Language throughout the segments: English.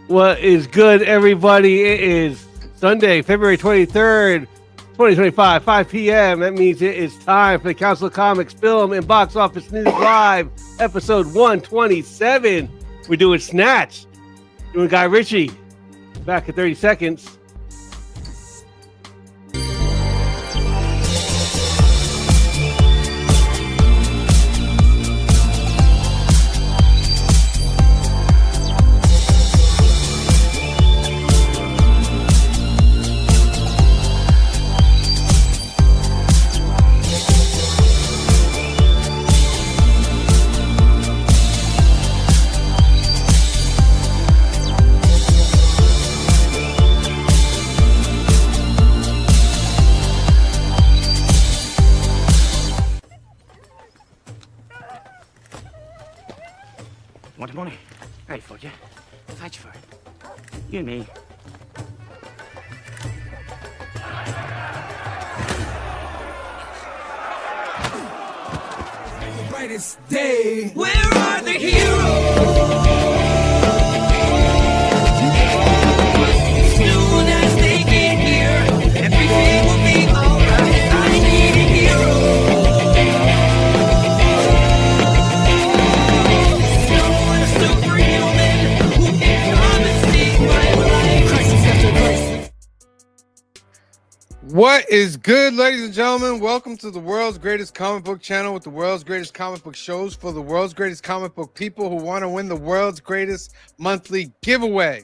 What is good, everybody? It is Sunday, February 23rd, 2025, 5 p.m. That means it is time for the Council of Comics Film and Box Office News Live, episode 127. We're doing Snatch, doing Guy Ritchie. Back in 30 seconds. Money. Right for you. Fight for it. You and me. Brightest day. Where are the heroes? Soon as they get here, everything will be alright. I need a hero. What is good, ladies and gentlemen? Welcome to the world's greatest comic book channel with the world's greatest comic book shows for the world's greatest comic book people who want to win the world's greatest monthly giveaway.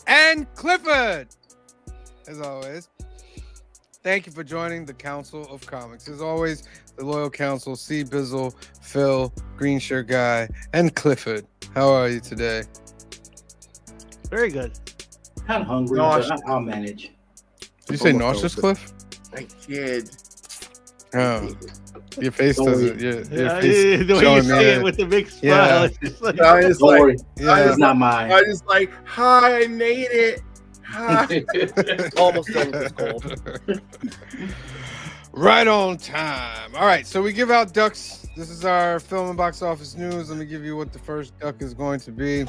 And Clifford, as always, thank you for joining the Council of Comics. As always, the loyal council, C. Bizzle, Phil, Green Shirt Guy, and Clifford. How are you today? Very good. Kind of hungry, but I'll manage. Did you say nauseous, Cliff? I did. Oh, your face doesn't. Your The face way you showing say me. it with the big smile. Yeah. It's just like, I was Don't like, worry. Yeah. It's not mine. I was like, hi, I made it. Hi. Almost done with this cold. Right on time. All right, so we give out ducks. This is our film and box office news. Let me give you what the first duck is going to be.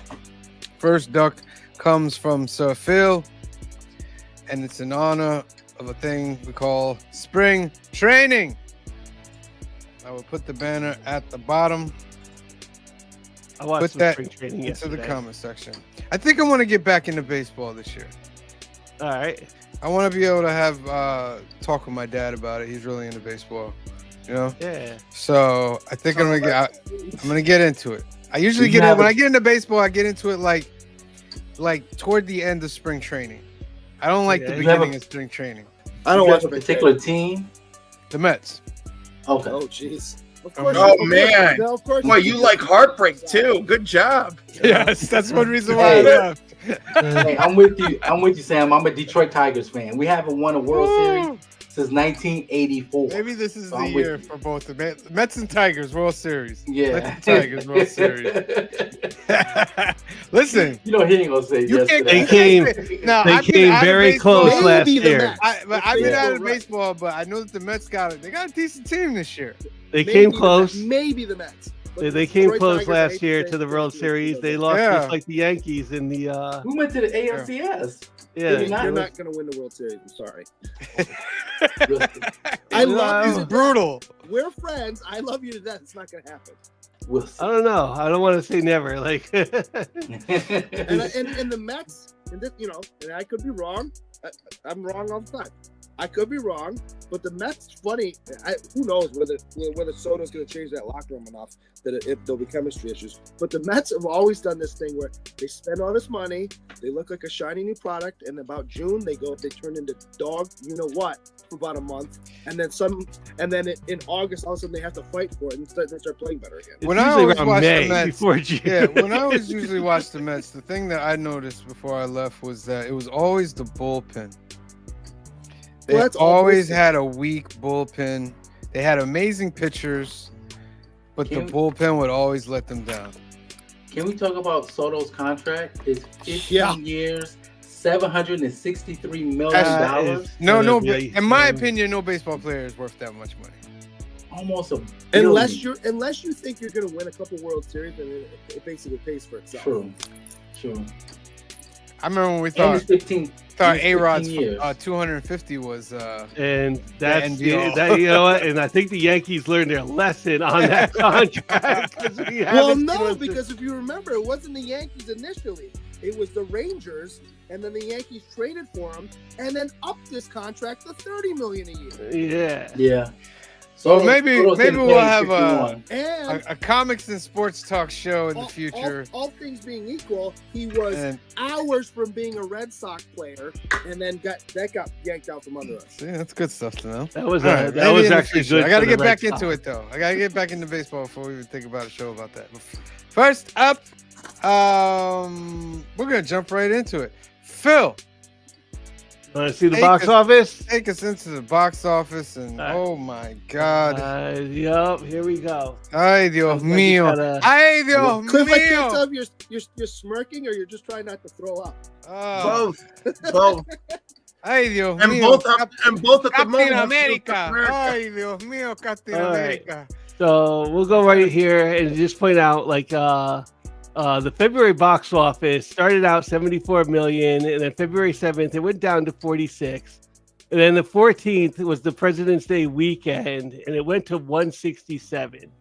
First duck comes from Sir Phil, and it's in honor of a thing we call spring training. I will put the banner at the bottom. I watched Put some that spring training into yesterday. the comment section. I think I want to get back into baseball this year. All right. I want to be able to have talk with my dad about it. He's really into baseball, you know. Yeah. So I think I'm gonna get into it. I usually get in, when I get into baseball, I get into it like toward the end of spring training. I don't like the Okay. beginning of spring training. I don't You watch have a Big particular Ten. team. The Mets. Okay. Oh, jeez. Of Oh, man. Of course. Well, you like heartbreak too. Good job. Yes, that's one reason why I Hey. left. Hey, I'm with you. I'm with you, Sam. I'm a Detroit Tigers fan. We haven't won a World Series since 1984. Maybe this is So the I'm with year you. for both the Mets and Tigers World Series. Yeah. Mets and Tigers World Series. Listen, You know he ain't gonna say you yes can't. to They that. came- No, They I've been came out of very baseball. close last Maybe the year. Mets. I've been Yeah. out of baseball, but I know that the Mets got a decent team this year. They Maybe came the close. Mets. Maybe the Mets. But They the came Detroit close Tigers, I last hate year say to the it, World but Series. They they're lost Yeah. just like the Yankees in the We went to the ALCS. yeah. Did not- not going to win the World Series. I'm sorry. We'll I love He's you. brutal. We're friends. I love you to death. It's not going to happen. see. I don't know. I don't want to say never. Like And the Mets, and this, and I could be wrong. I'm wrong all the time. I could be wrong, but the Mets, funny. Who knows whether Soto's going to change that locker room enough that there'll be chemistry issues. But the Mets have always done this thing where they spend all this money, they look like a shiny new product, and about June they turn into dog, for about a month, and then in August all of a sudden they have to fight for it and start playing better again. it's When I usually always around watch the May Mets- before June. Yeah, when I always usually watch the Mets, the thing that I noticed before I left was that it was always the bullpen. They Well, that's always always- had a weak bullpen. They had amazing pitchers, but the Can- bullpen would always let them down. Can we talk about Soto's contract? It's 15 Yeah. years, $763 million. That is No, gonna no. be In my insane. opinion, no baseball player is worth that much money. Almost a billion. Unless you think you're going to win a couple World Series, then it basically pays for itself. True. I remember when we And thought it's 15. thought it's A-Rod's 15 years. 250 was And that's NDO. that. You know what? And I think the Yankees learned their lesson on that contract. 'cause we Well, haven't no, seen because if you remember, it wasn't the Yankees initially. It was the Rangers, and then the Yankees traded for him, and then upped this contract to $30 million a year. Yeah. Yeah. So Soto's maybe getting we'll paid have 51. And a comics and sports talk show in the future. all things being equal, he was And hours from being a Red Sox player, and then got yanked out from under us. see, that's good stuff to know. That was All right, that maybe was in the actually future. good. I got to for the get Red back Sox. into it though. I got to get back into baseball before we even think about a show about that. First up, we're gonna jump right into it. Phil, Want to see the Take box us- office? take us into the box office, and All right. oh my God, Yup. Here we go. ay Dios Looks like you mío, gotta- ay Dios Cliff, I can't tell mío. if you're smirking or you're just trying not to throw up. Oh, Both. ay Dios And mío. both at the Captain moment. America. Ay Dios mío, Captain All right. America. So we'll go right here and just point out the February box office started out 74 million, and then February 7th it went down to 46, and then the 14th was the President's Day weekend, and it went to 167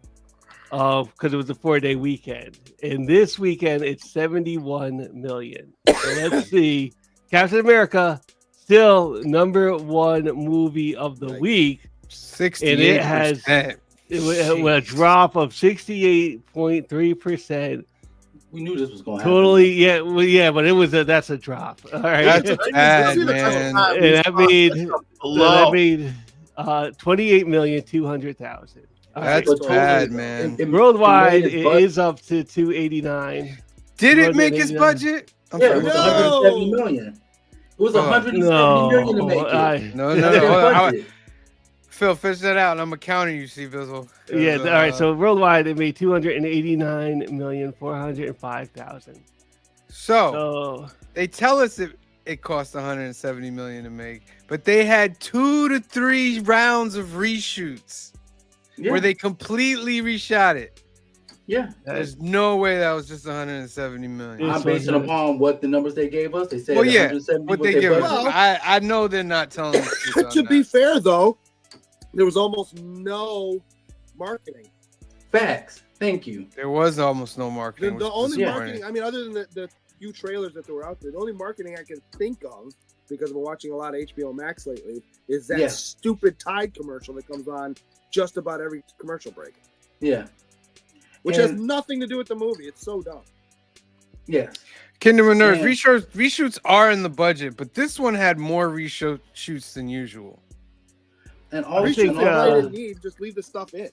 because it was a 4-day weekend. And this weekend it's 71 million. So let's see, Captain America still #1 movie of the week. 68%. And it has a drop of 68.3%. We knew this was going to happen. Totally, yeah, well, yeah, but that's a drop. All right, That's bad, man. and that made Low. 28,200,000. That's But bad, totally, man. Worldwide, it it made is up to 289. Did it make his 289. budget? I'm Yeah, it sorry. was No. 170 million. It was 170 million to make it. No, That's their no. budget. Phil, fish that out. I'm a counter you, see, Bizzle. Yeah, all right. So worldwide, it made 289,405,000. So they tell us it cost 170 million to make, but they had 2 to 3 rounds of reshoots Yeah. where they completely reshot it. Yeah. There's no way that was just 170 million. Yeah. I'm basing upon what the numbers they gave us. They said Well, yeah, 170 what was they their give us. budget. Well- I know they're not telling us. the truth on To be that. fair, though, there was almost no marketing. Facts. Thank you. There was almost no marketing. The which is only disappointing. marketing, I mean, other than the few trailers that were out there, the only marketing I can think of, because I'm watching a lot of HBO Max lately, is that Yeah. stupid Tide commercial that comes on just about every commercial break, Yeah. which has And- nothing to do with the movie. It's so dumb. Yes. Kingdom of Nerds Yeah. reshoots are in the budget, but this one had more reshoots than usual. And I also, think, Reshoots I uh, didn't need, just leave the stuff in.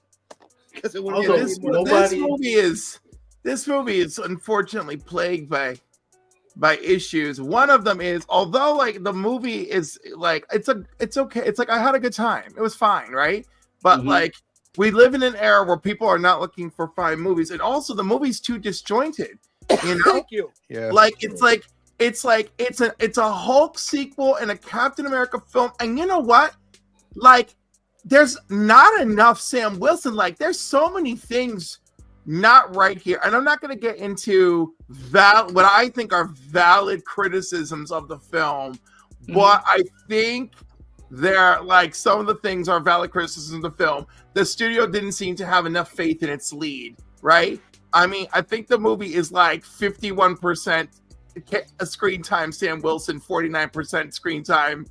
Because it wouldn't Also, be this, any more. nobody- this movie is unfortunately plagued by issues. One of them is, although like the movie is like it's okay. It's like I had a good time. It was fine, right? But Mhm. like we live in an era where people are not looking for fine movies, and also the movie's too disjointed. You know, Thank you. Yeah. like it's a Hulk sequel and a Captain America film, and you know what? Like, there's not enough Sam Wilson. Like, there's so many things not right here, and I'm not going to get into what I think are valid criticisms of the film, but I think there, like, some of the things are valid criticisms of the film. The studio didn't seem to have enough faith in its lead, right? I mean, I think the movie is like 51% screen time Sam Wilson, 49% screen time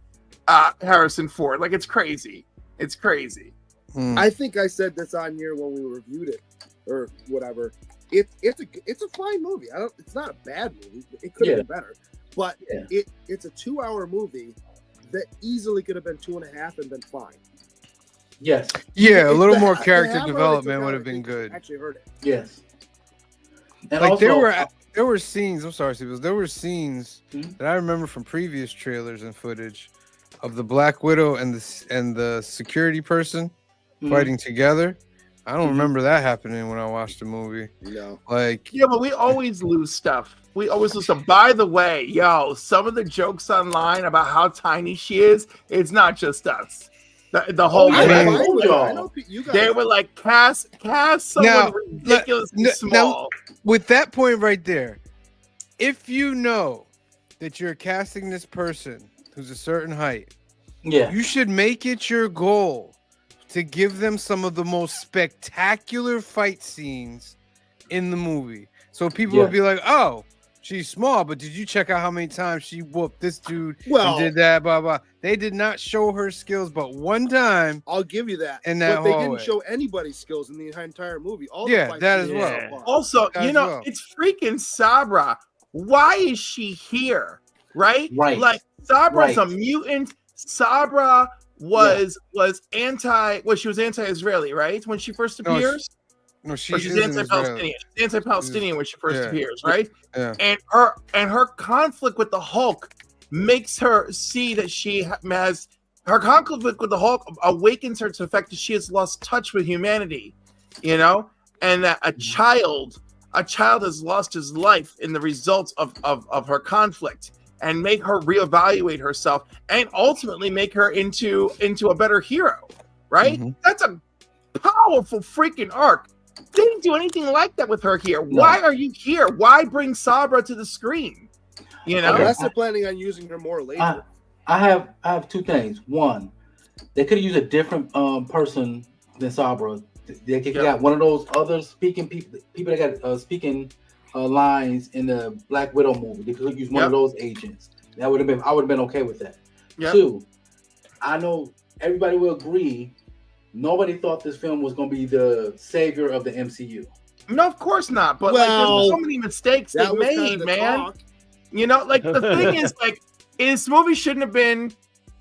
Harrison Ford. Like, it's crazy. It's crazy. I think I said this on here when we reviewed it or whatever. It's a fine movie. It's not a bad movie. It could have been better, but Yeah. it's a 2-hour movie that easily could have been 2.5 and been fine. Yes. Yeah, a It's little the more ha- the character half hour development they took would out, have I been think, good. Actually heard it. Yes. And Like also, there were scenes. I'm sorry, Steve. There were scenes Mhm. that I remember from previous trailers and footage of the Black Widow and the security person Mhm. fighting together. I don't Mhm. remember that happening when I watched the movie. No. Like, Yeah, but we always lose stuff. We always lose stuff. By the way, yo, some of the jokes online about how tiny she is, it's not just us. The whole I'm I mean- fine with it. y'all. I know you guys. they were like, cast someone Now, ridiculously now- small. with that point right there, if you know that you're casting this person who's a certain height, Yeah. you should make it your goal to give them some of the most spectacular fight scenes in the movie. So people Yeah. will be like, oh, she's small, but did you check out how many times she whooped this dude Well, and did that, blah, blah. They did not show her skills but one time. I'll give you that. In that but they hallway. didn't show anybody's skills in the entire movie. All Yeah, the fight that as scenes well. were subpar. Also, As you know, well. it's freaking Sabra. Why is she here? Right? Right. Like Sabra's a Right. mutant. Sabra was anti-Israeli, right? When she first No, appears. No, she Or she's is anti-Palestinian. She's anti-Palestinian when she first Yeah. appears, right? Yeah. And her conflict with the Hulk makes her see that she has her conflict with the Hulk awakens her to the fact that she has lost touch with humanity, you know, and that a child has lost his life in the results of her conflict, and make her reevaluate herself and ultimately make her into a better hero, right? Mhm. That's a powerful freaking arc. They didn't do anything like that with her here. No. Why are you here? Why bring Sabra to the screen? You know, Okay. Unless they're planning on using her more later. I have two things. One, they could have used a different person than Sabra. They could have got one of those other speaking people that got speaking lines in the Black Widow movie. They could have used one of those agents. I would have been okay with that. Yep. Two, I know everybody will agree. Nobody thought this film was going to be the savior of the MCU. no, of course not. But Well, there's so many mistakes they that was kind made, of the man. talk. You know, like the thing is, like, this movie shouldn't have been.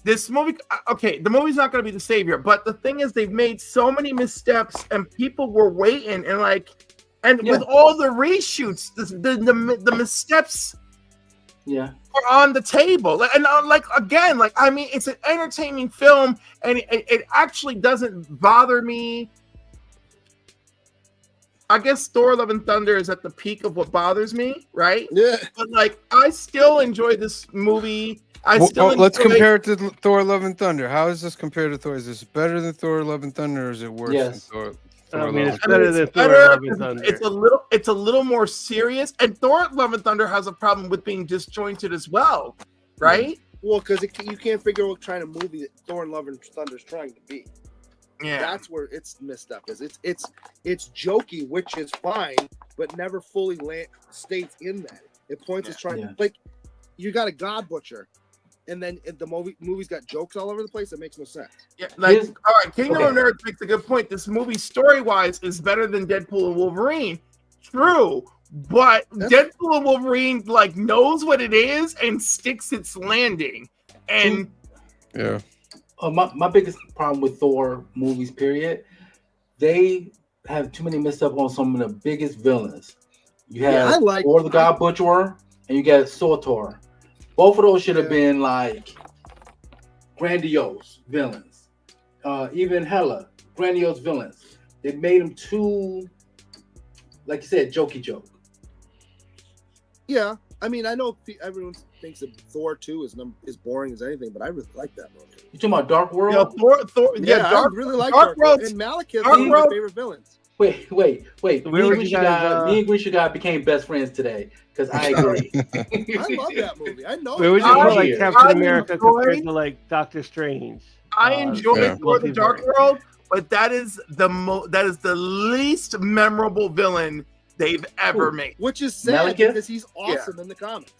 This movie, okay, the movie's not going to be the savior, but the thing is, they've made so many missteps, and people were waiting, and with all the reshoots, the missteps, Yeah. are on the table. I mean, it's an entertaining film, and it actually doesn't bother me. I guess Thor: Love and Thunder is at the peak of what bothers me, right? Yeah. But like, I still enjoy this movie. Let's compare it to Thor: Love and Thunder. How is this compared to Thor? Is this better than Thor: Love and Thunder, or is it worse Yes. than Thor? I mean, it's Love and better than Thor: Love and Thunder. It's a little more serious, and Thor: Love and Thunder has a problem with being disjointed as well, right? Well, because you can't figure out what kind of movie that Thor and Love and Thunder is trying to be. Yeah. That's where it's messed up. It's jokey, which is fine, but never fully stays in that. It points is trying like you got a God Butcher, and then the movie's got jokes all over the place. It makes no sense. Yeah, like, all right, Kingdom of Nerds makes a good point. This movie, story-wise, is better than Deadpool and Wolverine. True, but Deadpool and Wolverine like knows what it is and sticks its landing. And yeah, my biggest problem with Thor movies, period, they have too many messed up on some of the biggest villains. You have Thor the God Butcher, and you got Surtur. Both of those should have been like grandiose villains. Even Hela, grandiose villains. They made them too, like you said, jokey joke. Yeah, I mean, I know everyone thinks that Thor 2 is boring as anything, but I really like that movie. You talking about Dark World? I really like Dark World. And Malekith is one of my favorite villains. Wait. Me and Grisha guy became best friends today because I agree. I love that movie. I know. Where would you put like Captain America compared to like Doctor Strange? I enjoy Thor: The Dark World, but that is the least memorable villain they've ever made. Which is sad because he's awesome in the comics.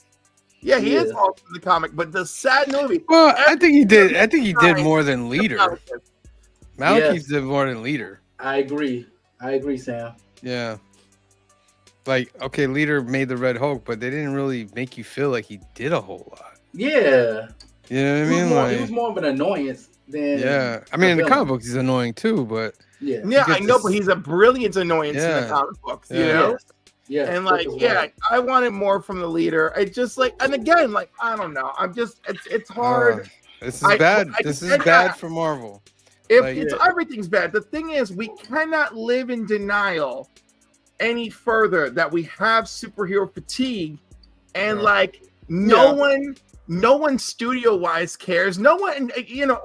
Yeah, he is awesome in the comic, but the sad movie. Well, I think he did more than leader. Malekith did more than leader. I agree, Sam. Yeah. Like, okay, leader made the Red Hulk, but they didn't really make you feel like he did a whole lot. Yeah. You know what I mean? He was more of an annoyance than. Yeah. I mean, in the comic books, he's annoying too, but. Yeah, I know, but he's a brilliant annoyance in the comic books, you know? Yeah. And like, I wanted more from the leader. I just like, and again, like, I don't know. I'm just, it's hard. This is bad. This is bad for Marvel. Everything's bad. The thing is, we cannot live in denial any further that we have superhero fatigue, and like no one studio wise cares. No one,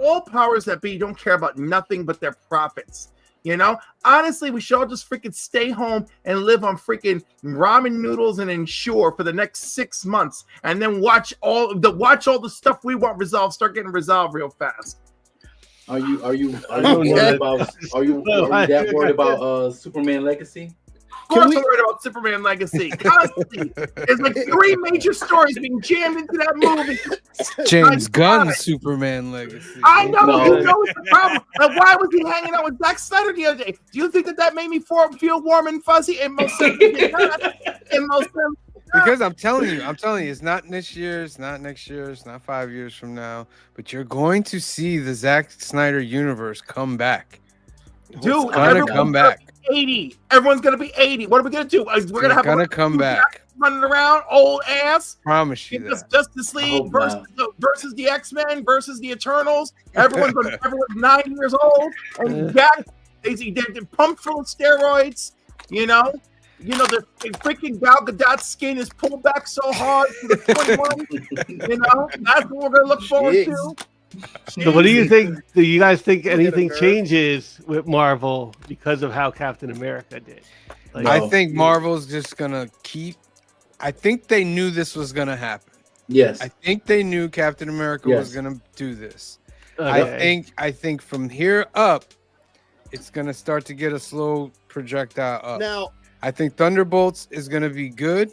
all powers that be don't care about nothing but their profits. You know, honestly, we should all just freaking stay home and live on freaking ramen noodles and Ensure for the next 6 months, and then watch all the stuff we want resolved start getting resolved real fast. Are you don't know worried about are you that worried about Superman Legacy? Of course, I'm worried about Superman Legacy. Constantly, there's like 3 major stories being jammed into that movie. James Gunn's Superman Legacy. I know, No. you know it's the problem. Like, why was he hanging out with Zack Snyder the other day? Do you think that made me feel warm and fuzzy? In most sense, it did not. In most sense, Because I'm telling you, it's not this year, it's not next year, it's not 5 years from now, but you're going to see the Zack Snyder universe come back. dude, It's gonna come back. 80. Everyone's gonna be 80. What are we gonna do? We're gonna have Gonna come back. running around, old ass. Promise you It's that. Justice League hope versus the X-Men versus the Eternals. Everyone's 9 years old and Jack. They're pumped full of steroids. You know, the freaking Gal Gadot's skin is pulled back so hard for the 21. You know, that's what we're gonna look forward to. So what do you think? Do you guys think anything nerve. changes with Marvel because of how Captain America did? Like, I think Marvel's just gonna keep. I think they knew this was gonna happen. Yes. I think they knew Captain America Yes. was gonna do this. okay. I think from here up, it's gonna start to get a slow projectile up. Now, I think Thunderbolts is gonna be good.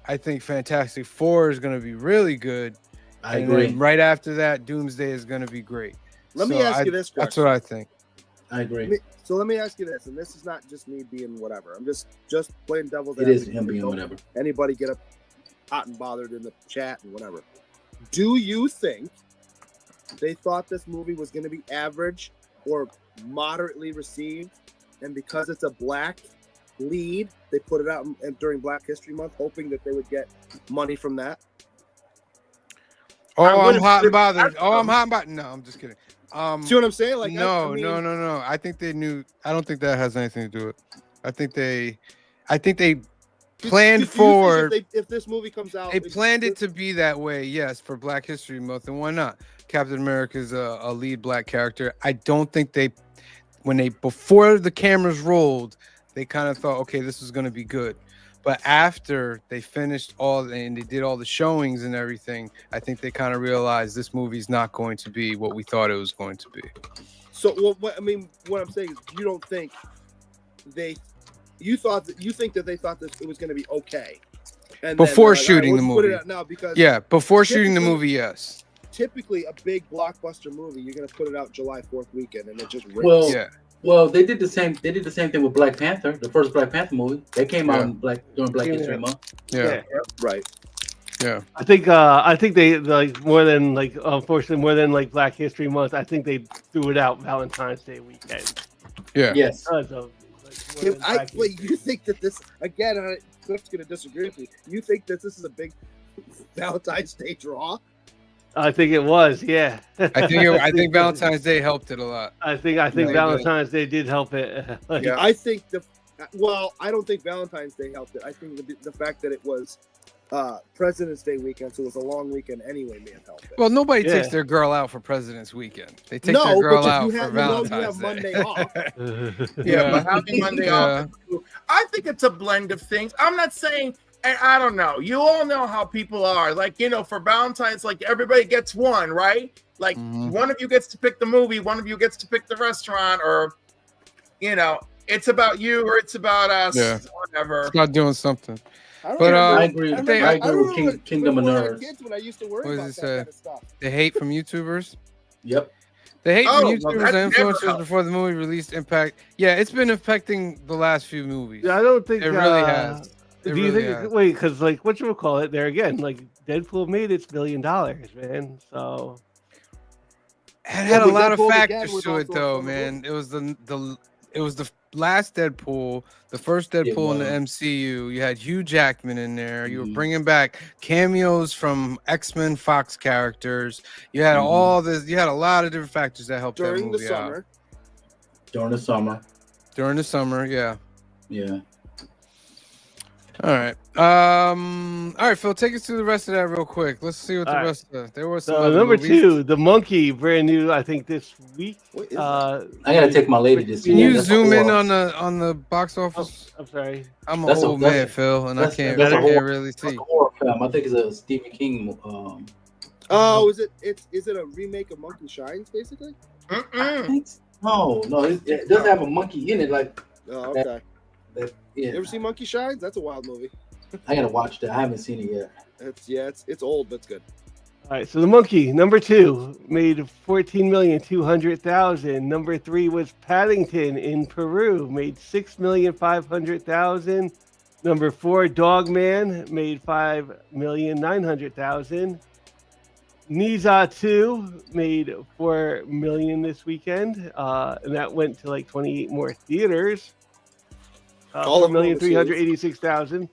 I think Fantastic Four is gonna be really good. I And agree. then right after that, Doomsday is gonna be great. let me So ask you this question. That's what I think. I agree. So let me ask you this, and this is not just me being whatever. I'm just playing devil's It is advocate. him being Don't whatever. Anybody get up hot and bothered in the chat and whatever. Do you think they thought this movie was going to be average or moderately received, and because it's a black lead, they put it out during Black History Month, hoping that they would get money from that? Oh, I'm wouldn't hot and say- bothered. Oh, I'm hot and bothered. No, I'm just kidding. See what I'm saying? Like, No, I mean, no. I think they knew. I don't think that has anything to do with it. I think they planned do you think forward. if this movie comes out, They planned it to be that way, yes, for Black History Month, and why not? Captain America is a lead black character. I don't think before the cameras rolled, they kind of thought, okay, this is going to be good. But after they finished and they did all the showings and everything, I think they kind of realized this movie's not going to be what we thought it was going to be. So, what I'm saying is, you don't think you think that they thought it was going to be okay, and Before then, shooting let's the put it movie. out now because Yeah, before shooting the typically- movie, yes. typically a big blockbuster movie, you're going to put it out July 4th weekend, and it just rips. Well, Yeah. Well, they did the same thing with Black Panther, the first Black Panther movie. That came out during Black History Month. Yeah. right. Yeah. I think they unfortunately more than like Black History Month. I think they threw it out Valentine's Day weekend. Yeah. Yes. Because of, like, more than Black Wait, History. you think that this again? Cliff's going to disagree with me. You think that this is a big Valentine's Day draw? I think it was, yeah. I think Valentine's Day helped it a lot. I think Yeah, Valentine's Day did help it. Like, Yeah. I think I don't think Valentine's Day helped it. I think the fact that it was President's Day weekend, so it was a long weekend anyway, may have helped it. Well, nobody Yeah. takes their girl out for President's Weekend. They take no, their girl but out you for have, Valentine's you have Day. Monday off. Yeah, but having Monday Yeah. off. I think it's a blend of things. I'm not saying, and I don't know. You all know how people are. Like, for Valentine's, like everybody gets one, right? Like Mhm. one of you gets to pick the movie, one of you gets to pick the restaurant, or it's about you or it's about us, Yeah. whatever. It's not doing something. I But, I agree. remember- I agree with remember Kingdom of when we were Nerds. kids when I used to worry What about does that it say? kind of stuff. The hate from YouTubers. Yep. The hate Oh, from well, YouTubers that and never influencers helped. before the movie released impact. Yeah, it's been affecting the last few movies. I don't think It really has. It Do you really think? has. Wait, because like what you call it? There again, like Deadpool made its $1 billion, man. So It had a but lot of Deadpool again factors was to it, also a though, fun man. It was the last Deadpool, the first Deadpool in the was. MCU. You had Hugh Jackman in there. You were Mhm. bringing back cameos from X-Men, Fox characters. You had Mhm. all this. You had a lot of different factors that helped that During the movie summer, out During the summer. during the summer. Yeah. Yeah. All right. All right, Phil, take us through the rest of that real quick. Let's see what the All right. rest of there was some So other number movies. 2, The Monkey, brand new, I think this week. What is I gotta take my lady to see Can that. you That's a zoom in horror. on the box Oh, office? I'm sorry. I'm an That's a- old that's man, a- Phil, and I That's can't a horror. really That's see. a horror film. I think it's a Stephen King. Oh, is it a remake of Monkey Shines, basically? I think no, it does have a monkey in it. Like, Oh, okay. that, yeah. You ever seen Monkey Shines? That's a wild movie. I gotta watch that. I haven't seen it yet. It's old, but it's good. All right, so The Monkey, number 2, made 14,200,000. Number 3 was Paddington in Peru, made 6,500,000. Number 4, Dogman, made 5,900,000. Niza 2 made 4 million this weekend, and that went to like 28 more theaters. All of them 4,386,000.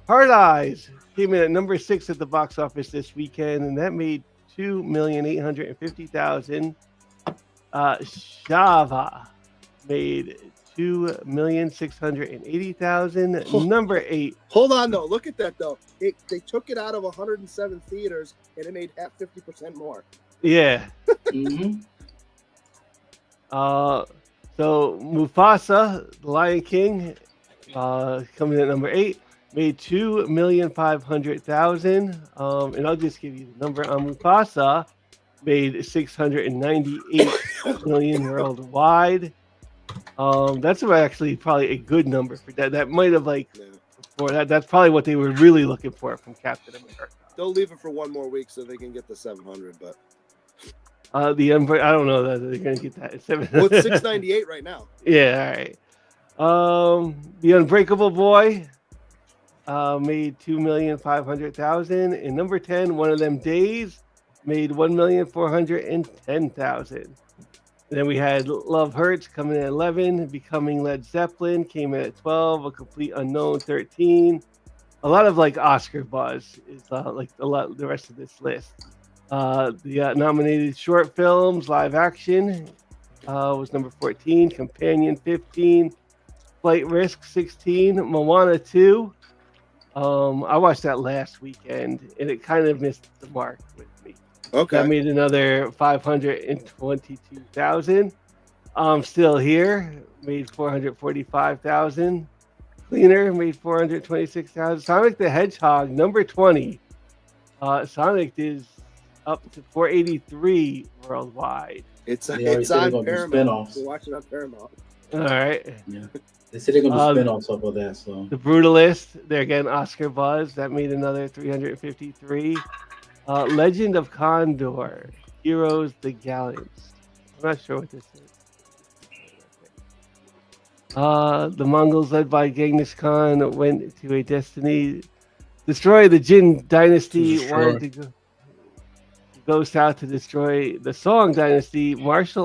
Hard Eyes came in at number 6 at the box office this weekend, and that made 2,850,000. Shava made 2,680,000. Number 8. Hold on, though. Look at that, though. They took it out of 107 theaters, and it made 50% more. Yeah. Mm-hmm. So Mufasa, The Lion King, coming in at number 8, made 2,500,000. And I'll just give you the number on Mufasa, made 698 million worldwide. That's actually probably a good number for that. That might have for that. That's probably what they were really looking for from Captain America. They'll leave it for one more week so they can get the 700, but I don't know that they're gonna get that. well, it's 698 right now. Yeah, all right. The Unbreakable Boy made 2,500,000. And number 10, One of Them Days, made 1,410,000. Then we had Love Hurts coming in at 11, Becoming Led Zeppelin came in at 12, A Complete Unknown 13. A lot of Oscar buzz is the rest of this list. The nominated short films, live action, was number 14, Companion 15, Flight Risk 16, Moana 2. I watched that last weekend and it kind of missed the mark with me. Okay. I made another 522,000. Still Here made 445,000. Cleaner made 426,000. Sonic the Hedgehog number 20. Sonic is up to 483 worldwide. It's They already said they're on gonna do Paramount. spin-offs. We're watching on Paramount. All right. Yeah, they said they're gonna do spin-offs off of that. So The Brutalist, they're getting Oscar buzz. That made another 353. Legend of Condor, Heroes the Gallants. I'm not sure what this is. The Mongols, led by Genghis Khan, went to a destiny. Destroy the Jin dynasty. Wanted to go south to destroy the Song dynasty. This sounds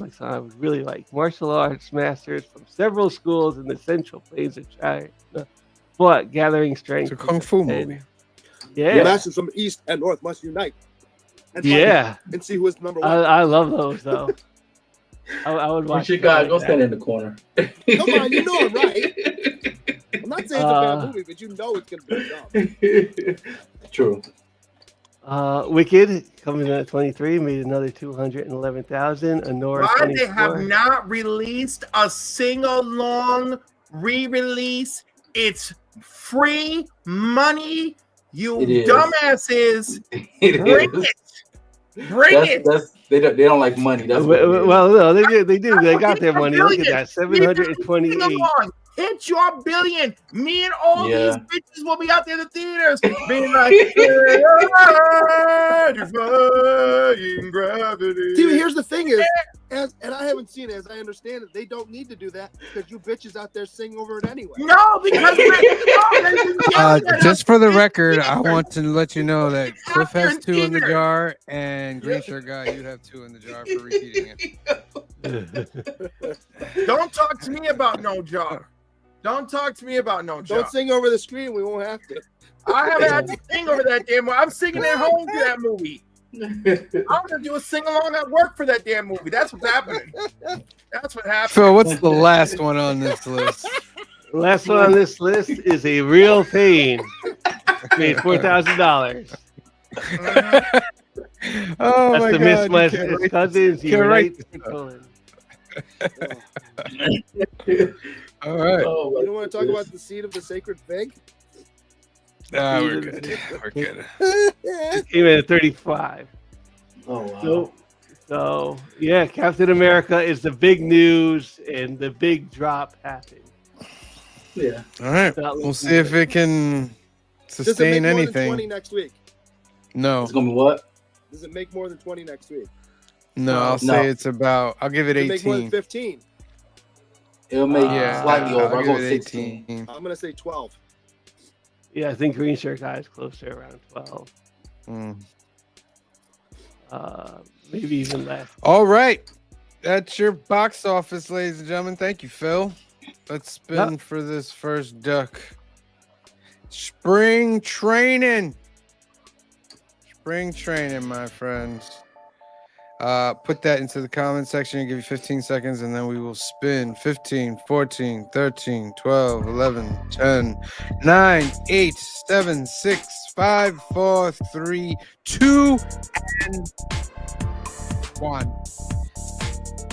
like something I would really like. Martial arts masters from several schools in the central plains of China, but gathering strength. It's a kung fu movie. Yeah. The masters from East and North must unite. And fight Yeah. and see who is number one. I love those though. I would watch. what's your something guy? like Go that. stand in the corner. Come on, you know it, right? I'm not saying it's a bad movie, but you know it's gonna be a job. True. Wicked coming in at 23 made another 211,000. Honora Why 24. they have not released a single-long re-release? It's free money, you It is. dumbasses. It Bring is. it. Bring it. They don't like money. That's what it is. Well, no, they do. They got their Hit money. your Look at that, billion. 728. Sing-along. Hit your billion. Me and all Yeah. these bitches will be out there in the theaters being like, defying gravity. See, here's the thing is, and I haven't seen it, as I understand it, they don't need to do that because you bitches out there sing over it anyway. No, because Just for the record, I want to let you know that Cliff has 2 in the Theater. jar, and Green Shirt Guy, you have 2 in the jar for repeating it. Don't talk to me about no jar. Don't talk to me about no jar. Don't sing over the screen. We won't have to. I haven't had to sing over that damn movie. I'm singing at home to that movie. I'm gonna do a sing along at work for that damn movie. That's what's happening. That's what happened. Phil, what's the last one on this list? The last one on this list is a real pain. Made $4,000. Oh That's my the God! Miss you West can't his write cousins. can't write this All right. Oh, You don't want to talk about the seed of the sacred fig? We're good. We're good. Came in at 35. Oh wow. So yeah, Captain America is the big news, and the big drop happened. Yeah. All right. Not We'll looking see if it can Does it sustain make more than 20 anything. next week? No, It's gonna be what? Does it make more than 20 next week? no. I'll No. say it's about. I'll give it Does it make more than 18. 15? It'll make Yeah, slightly over. I'll I'll go give it 16. 18. I'm gonna say 12. Yeah, I think Green Shirt Guy is closer, around 12. Mm. Maybe even less. All right. That's your box office, ladies and gentlemen. Thank you, Phil. Let's spin for this first duck. Spring training. Spring training, my friends. Put that into the comment section and give you 15 seconds, and then we will spin 15, 14, 13, 12, 11, 10, 9, 8, 7, 6, 5, 4, 3, 2, and 1.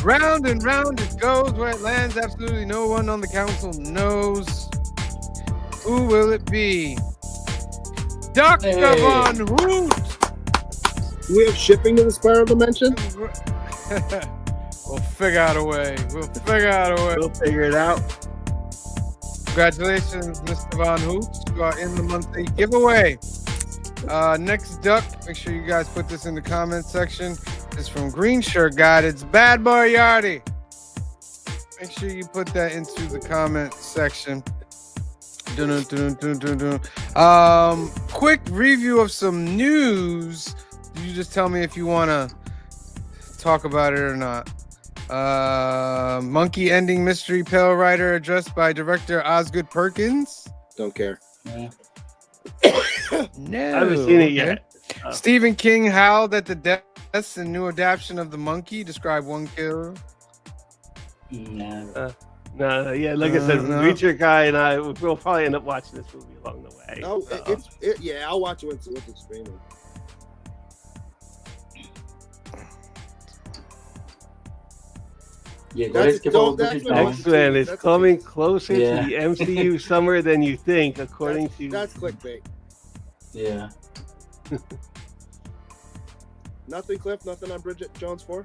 Round and round it goes. Where it lands, absolutely no one on the council knows. Who will it be? Dr. Hey. Von Hoot. Do we have shipping to the spiral dimension? We'll figure out a way. We'll figure out a way. We'll figure it out. Congratulations, Mr. Von Hoot. You are in the monthly giveaway. Next duck, make sure you guys put this in the comment section. It's from Green Shirt Guy. It's Bad Boy Yardie. Make sure you put that into the comment section. Dun, dun, dun, dun, dun, dun. Quick review of some news. You just tell me if you want to talk about it or not. Monkey Ending Mystery Pale Rider addressed by director Osgood Perkins. Don't care. Yeah. No, I haven't seen it yet. Stephen King howled at the deaths in new adaptation of The Monkey. Describe one kill. Yeah. No, yeah, like I said, No. Green Shirt Guy and I will probably end up watching this movie along the way. Oh, So, yeah, I'll watch it once it's streaming. Yeah, go That's- ahead, skip over that's what what you're I- doing. X-Men is That's- coming closer Yeah. to the MCU summer than you think, according to. That's clickbait. Yeah. Nothing, Cliff. Nothing on Bridget Jones 4.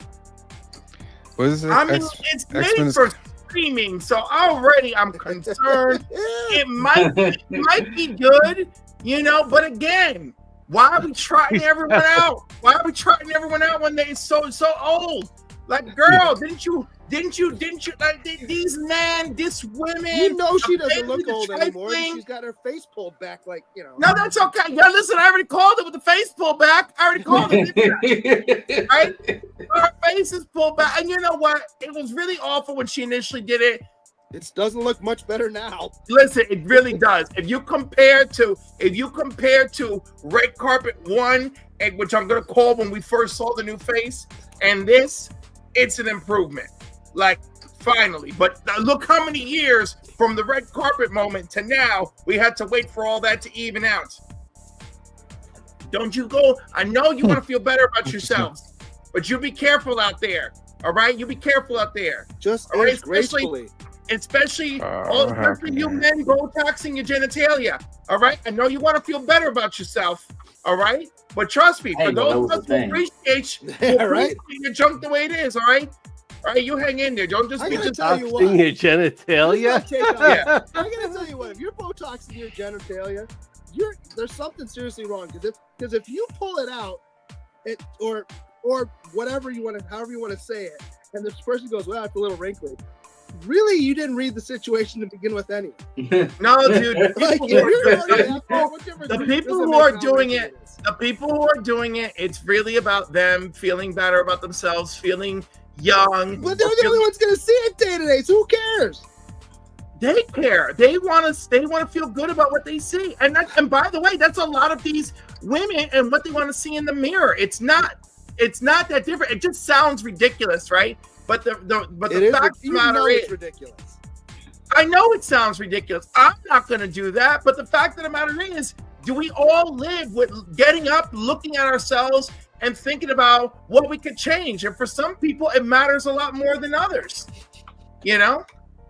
What is it? I mean, X- it's X-Men made is- for streaming, so already I'm concerned. It might be good, you know, but again, why are we trotting everyone out? Why are we trotting everyone out when they're so old? Like, girl, didn't you like these men, this women? You know she the doesn't look baby, the old anymore. trifling. She's got her face pulled back, like, you know. No, that's okay. Yeah, listen, I already called it with the face pulled back. I already called it, right? Her face is pulled back, and you know what? It was really awful when she initially did it. It doesn't look much better now. Listen, it really does. If you compare to Red Carpet 1, and which I'm gonna call when we first saw the new face, and this, it's an improvement. Like, finally. But look how many years from the red carpet moment to now we had to wait for all that to even out. Don't you go? I know you want to feel better about yourselves, but you be careful out there. All right, you be careful out there. Just All right, age gracefully. Especially what happened you here? men Botoxing your genitalia. All right, I know you want to feel better about yourself. All right, but trust me, I for didn't know those that of was us a who thing. appreciate, Yeah, right. your junk the way it is. All right, you hang in there. Don't just I be gotta just. tell you what. Boxing your genitalia. Here's my take on it. Yeah. I gotta tell you what. If you're Botoxing your genitalia, there's something seriously wrong. Because if you pull it out, or whatever you want to, however you want to say it, and this person goes, "Well, it's a little wrinkly." Really, you didn't read the situation to begin with, anyway. No, dude. Like, if you're already that far, what difference The does people it who make are how doing wrinkly it, is? the people who are doing it, it's really about them feeling better about themselves, feeling young. But they're the only ones gonna see it day to day, so who cares? They care. They want to feel good about what they see. And by the way, that's a lot of these women and what they want to see in the mirror. It's not that different. It just sounds ridiculous, right? But the It is. fact of the You matter know is, it's ridiculous. I know it sounds ridiculous. I'm not going to do that. But the fact of the matter is, do we all live with getting up, looking at ourselves, and thinking about what we could change? And for some people, it matters a lot more than others. You know?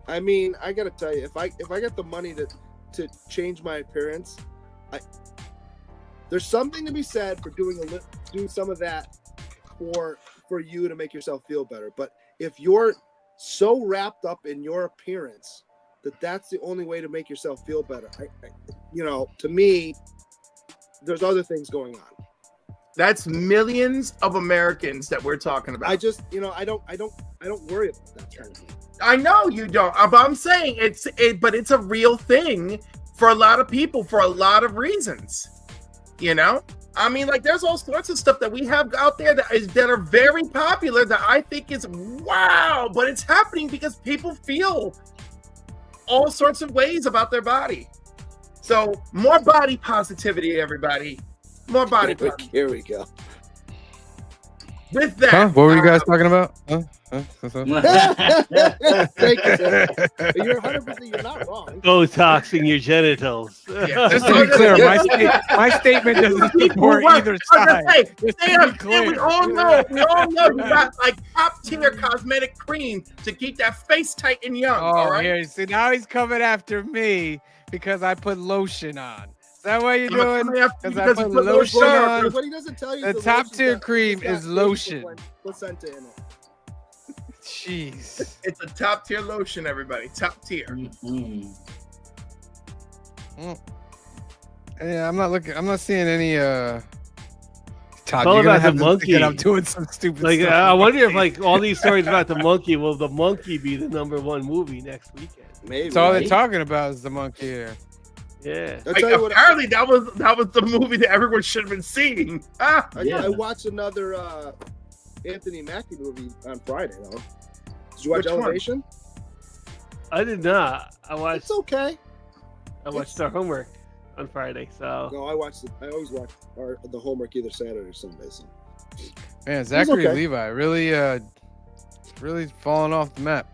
I mean, I gotta tell you, if I get the money to change my appearance, there's something to be said for doing some of that for you to make yourself feel better. But if you're so wrapped up in your appearance that's the only way to make yourself feel better, to me, there's other things going on. That's millions of Americans that we're talking about. I just, I don't worry about that kind of thing. I know you don't, but I'm saying but it's a real thing for a lot of people for a lot of reasons. I mean, like, there's all sorts of stuff that we have out there that are very popular that I think is wow, but it's happening because people feel all sorts of ways about their body. So more body positivity, everybody. More body positivity. Here we go. With that, what were you guys talking about? Thank you, sir. You're 100%. You're not wrong. Botoxing your genitals. Yeah. Just to be clear, my statement doesn't support either side. We all know you got like top tier cosmetic cream to keep that face tight and young. All right. Here, see, now he's coming after me because I put lotion on. Is that what you're doing? Because I put lotion on. What he doesn't tell you, The top tier cream is lotion. Placenta in it. Jeez. It's a top tier lotion, everybody. Top tier. Mm-hmm. Yeah, I'm not seeing any Todd, all you're gonna about have the to monkey. think that I'm doing some stupid Like, stuff. I wonder if, like, all these stories about the monkey, will the monkey be the #1 movie next weekend? Maybe. That's all they're talking about is the monkey here. Yeah. I'll tell you what, Apparently, that was the movie that everyone should have been seeing. I watched another Anthony Mackie movie on Friday, though. Did you watch Which one? Elevation? I did not. I watched It's okay. our homework on Friday. So No, I always watch the homework either Saturday or Sunday. So. Man, Zachary okay. Levi really falling off the map.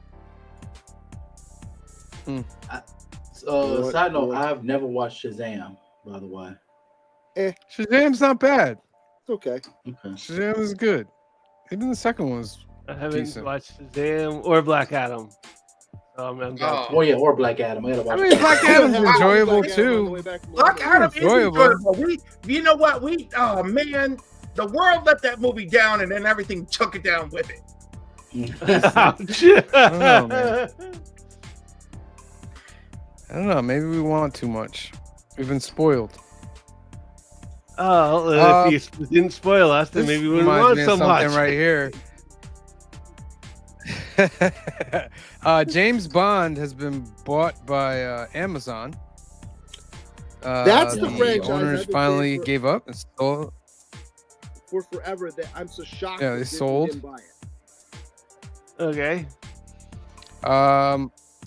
Side note, I've never watched Shazam, by the way. Shazam's not bad. It's okay. Okay. Shazam is good. Even the second one was I haven't decent. watched Shazam or Black Adam. So I'm Oh yeah, or Black Adam. I gotta watch. I mean, Black Adam's enjoyable Black Adam on the too. way back from Black London. Adam is enjoyable. You know what? Oh man, the world let that movie down, and then everything took it down with it. know, man. I don't know. Maybe we want too much. We've been spoiled. Oh, if you didn't spoil us, then This maybe we wouldn't reminds want me so of something much. right here. James Bond has been bought by Amazon. That's the franchise owners I've been finally saying for- gave up and sold. For forever, that I'm so shocked. Yeah, that they Disney sold. didn't buy it. Okay.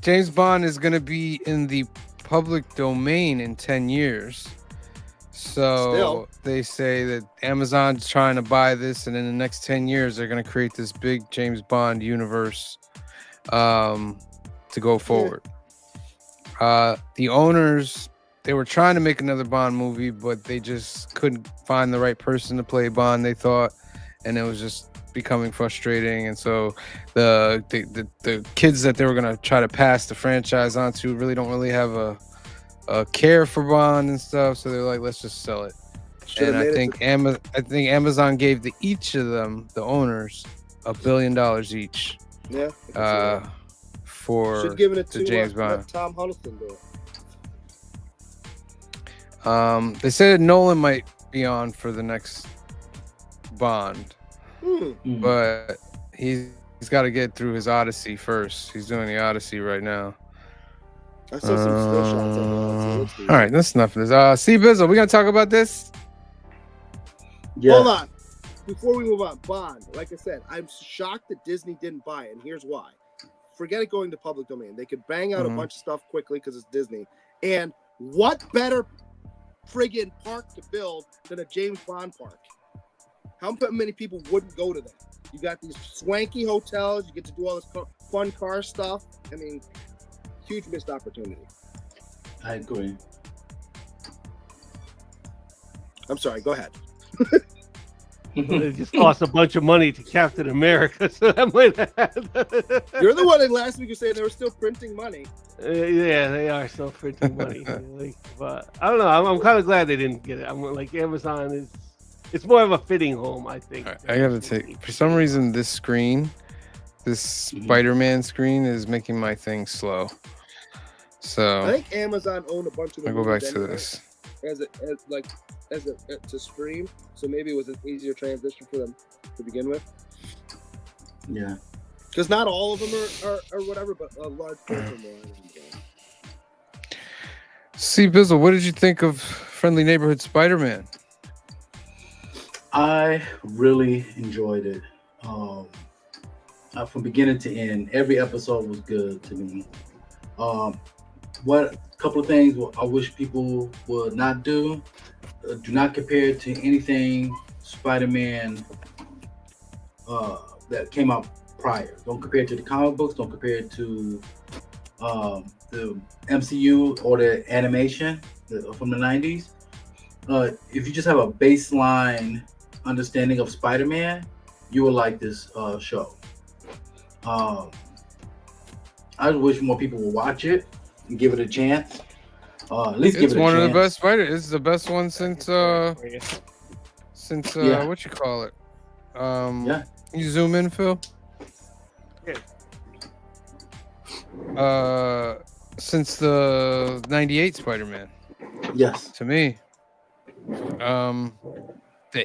James Bond is going to be in the public domain in 10 years. So Still. they say that Amazon's trying to buy this, and in the next 10 years, they're going to create this big James Bond universe to go forward. The owners, they were trying to make another Bond movie, but they just couldn't find the right person to play Bond, they thought, and it was just becoming frustrating. And so the kids that they were going to try to pass the franchise onto really don't really have a care for Bond and stuff, so they're like, let's just sell it. Should've And I made think Amazon gave each of them, the owners, $1 billion each Yeah. I can see for that. Should given it to to James Bond. let Tom Huddleston do it. They said Nolan might be on for the next Bond, but he's got to get through his Odyssey first. He's doing the Odyssey right now. I saw some still shots of it. It looks decent. All right, that's enough of this. C Bizzle, we gonna talk about this? Hold on. Before we move on, Bond, like I said, I'm shocked that Disney didn't buy it, and here's why. Forget it going to public domain. They could bang out a bunch of stuff quickly because it's Disney. And what better friggin' park to build than a James Bond park? How many people wouldn't go to that? You got these swanky hotels. You get to do all this fun car stuff. I mean, huge missed opportunity. I agree. I'm sorry. Go ahead. It just cost a bunch of money to Captain America, so that might have. You're the one that last week you said they were still printing money. Yeah, they are still printing money. Like, but I don't know. I'm kind of glad they didn't get it. I'm like Amazon is. It's more of a fitting home, I think. I gotta take. For some reason, this screen, this Spider-Man screen, is making my thing slow. So I think Amazon owned a bunch of. I go back to this. To stream, so maybe it was an easier transition for them to begin with. Yeah. Because not all of them are whatever, but a large portion of them. See, Bizzle, what did you think of Friendly Neighborhood Spider-Man? I really enjoyed it. From beginning to end, every episode was good to me. What couple of things I wish people would not do. Do not compare it to anything Spider-Man that came out prior. Don't compare it to the comic books. Don't compare it to the MCU or the animation from the 90s. If you just have a baseline understanding of Spider-Man, you will like this show. I wish more people would watch it and give it a chance. At least give It's it a one chance. of the best Spider. It's the best one since Yeah. what you call it? Yeah. You zoom in, Phil. Since the '98 Spider-Man. Yes. To me, the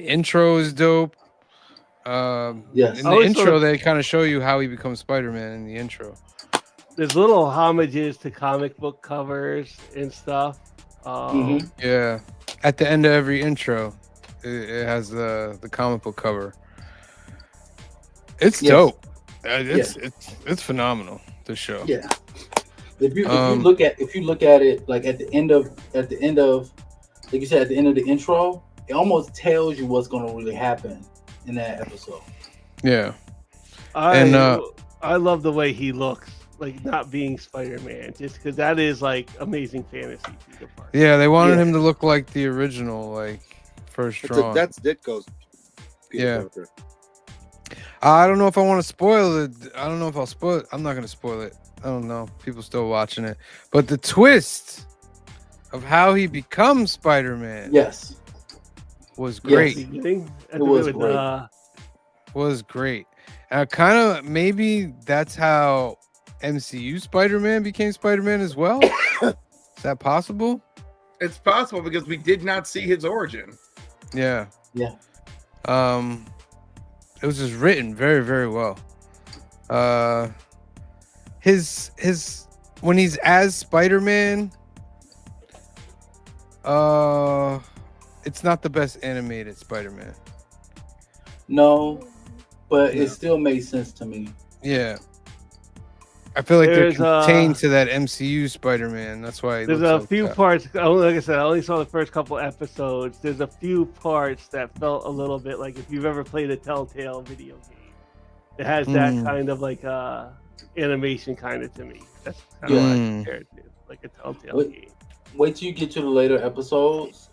intro is dope. Yes. In I the always thought intro, it- they kind of show you how he becomes Spider-Man in the intro. There's little homages to comic book covers and stuff. Mhm. Yeah, at the end of every intro, it has the comic book cover. It's Yes. dope. It's phenomenal. The show. Yeah. If you Um, look at it like at the end of like you said at the end of the intro, it almost tells you what's going to really happen in that episode. Yeah. I love the way he looks, like not being Spider-Man, just because that is like amazing fantasy. Peter Parker. Yeah, they wanted Yeah. him to look like the original, like first drawn. That's Ditko's Peter Yeah. Parker. I don't know if I want to spoil it. I don't know if I'll spoil it. I'm not going to spoil it. I don't know. People still watching it. But the twist of how he becomes Spider-Man Yes. was great. Yes. Beginning, It was great. Was great. Kind of maybe that's how MCU Spider-Man became Spider-Man as well. Is that possible? It's possible because we did not see his origin. Yeah. Yeah. It was just written very, very well. His when he's as Spider-Man, it's not the best animated Spider-Man. No, but Yeah. it still made sense to me. Yeah. I feel like There's, they're contained to that MCU Spider-Man. That's why it There's looks a like few that. parts. Like I said, I only saw the first couple episodes. There's a few parts that felt a little bit like if you've ever played a Telltale video game, it has that kind of like animation kind of to me. That's kind of what I compare it to, like a Telltale Wait. game. Wait till you get to the later episodes.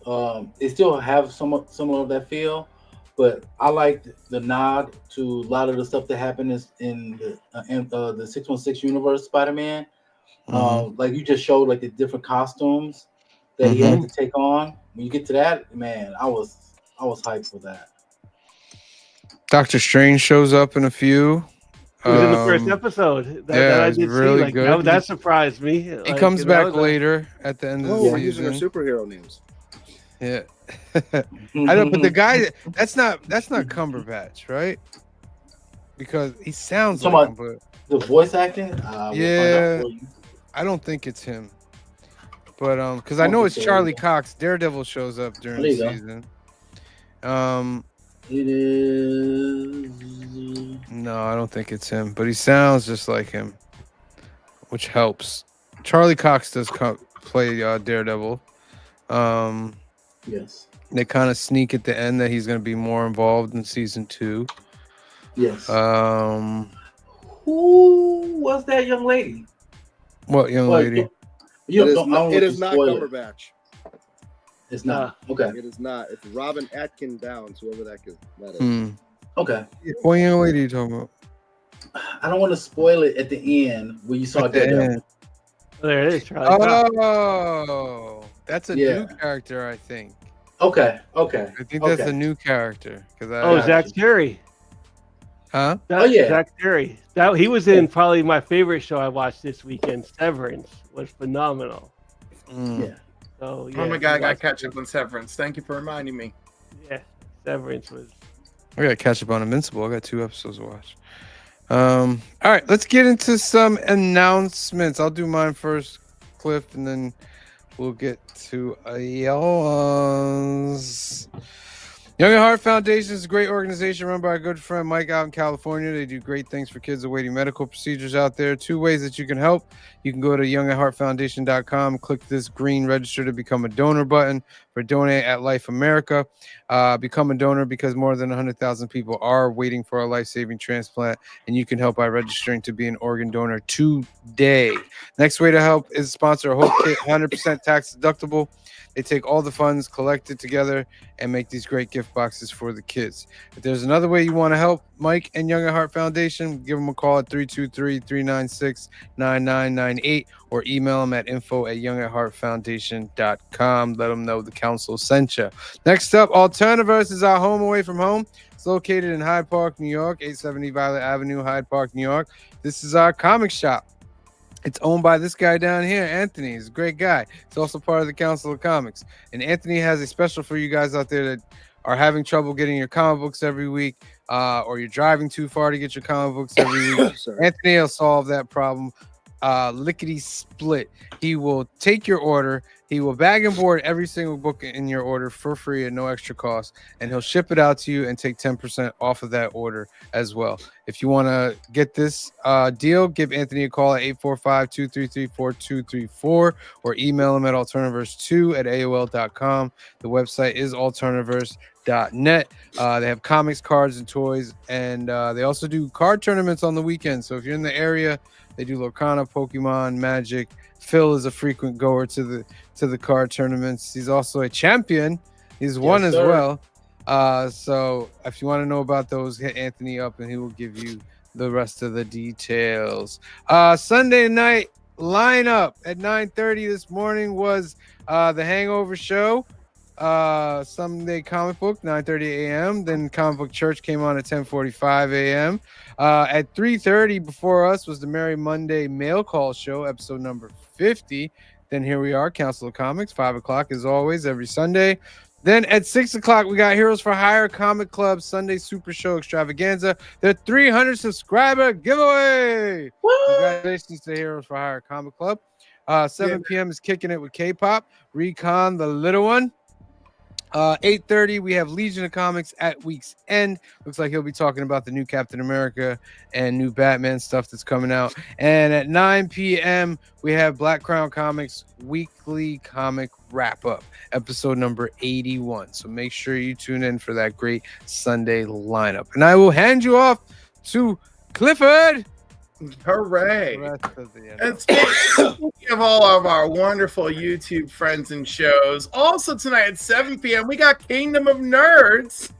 It still have some similar of that feel, but I liked the nod to a lot of the stuff that happened in the 616 universe Spider-Man. Like you just showed like the different costumes that he had to take on. When you get to that, man, I was hyped for that. Doctor Strange shows up in a few. It was in the first episode that I it's did really see. Like good. that surprised me. He Like, comes that back was later at the end of Oh, the we're using our season. superhero names. Yeah. I don't, but the guy that's not Cumberbatch, right? Because he sounds So like much- him, but The voice acting, we'll find out Yeah. for you. I don't think it's him. But because I Don't know think it's so Charlie either. Cox. Daredevil shows up during There the you go. season. It is. No, I don't think it's him, but he sounds just like him, which helps. Charlie Cox does play Daredevil. Yes. They kind of sneak at the end that he's going to be more involved in season 2. Yes. Um, Who was that young lady? What young Well, lady? you It is don't, I not, don't it want is to not spoil it. Cumberbatch. It's not. Okay. It is not. It's Robin Atkin Downs, whoever that is. Okay. What young lady are you talking about? I don't want to spoil it at the end where you saw At the Daredevil. end. There it is, Charlie Cox. Oh, that's a new character, I think. Okay. I think that's a new character. Oh, Zach Terry. Huh? Zach Terry. He was in probably my favorite show I watched this weekend. Severance was phenomenal. Yeah. So yeah. Oh my god, I gotta catch up on Severance. Thank you for reminding me. Yeah, Severance was. I gotta catch up on Invincible. I got 2 episodes to watch. All right, let's get into some announcements. I'll do mine first, Cliff, and then we'll get to yours. Young at Heart Foundation is a great organization run by our good friend Mike out in California. They do great things for kids awaiting medical procedures out there. 2 ways that you can help. You can go to youngatheartfoundation.com, click this green register to become a donor button for Donate at Life America. Become a donor because more than 100,000 people are waiting for a life-saving transplant, and you can help by registering to be an organ donor today. Next way to help is sponsor a Hope Kit, 100% tax deductible. They take all the funds collected together and make these great gift boxes for the kids. If there's another way you want to help Mike and Young at Heart Foundation, give them a call at 323-396-9998 or email them at info@youngatheartfoundation.com. Let them know the council sent you. Next up, Alternaverse is our home away from home. It's located in Hyde Park, New York, 870 Violet Avenue, Hyde Park, New York. This is our comic shop. It's owned by this guy down here, Anthony. He's a great guy. He's also part of the Council of Comics. And Anthony has a special for you guys out there that are having trouble getting your comic books every week, or you're driving too far to get your comic books every week. Anthony will solve that problem. Lickety split. He will take your order. He will bag and board every single book in your order for free at no extra cost, and he'll ship it out to you and take 10% off of that order as well. If you want to get this deal, give Anthony a call at 845-233-4234 or email him at alternaverse2@aol.com. The website is alternaverse.net. They have comics, cards, and toys, and they also do card tournaments on the weekend. So if you're in the area, they do Lorcana, Pokemon, Magic. Phil is a frequent goer to the card tournaments. He's also a champion. He's won as well. So if you want to know about those, hit Anthony up and he will give you the rest of the details. Sunday night lineup at 9:30 this morning was the Hangover show. Sunday comic book 9:30 a.m. Then comic book church came on at 10:45 a.m. At 3:30 before us was the Merry Monday mail call show, episode number 50. Then here we are, Council of Comics, 5 o'clock as always every Sunday. Then at 6 o'clock we got Heroes for Hire Comic Club Sunday Super Show Extravaganza, the 300 subscriber giveaway. Woo! Congratulations to Heroes for Hire Comic Club. 7 p.m. is Kicking It with K-Pop, Recon the Little One. 8:30 we have Legion of Comics at week's end. Looks like he'll be talking about the new Captain America and new Batman stuff that's coming out. And at 9 p.m. we have Black Crown Comics weekly comic wrap up, episode number 81. So make sure you tune in for that great Sunday lineup. And I will hand you off to Clifford. Hooray! And speaking of all of our wonderful YouTube friends and shows, also tonight at 7 p.m. we got Kingdom of Nerds,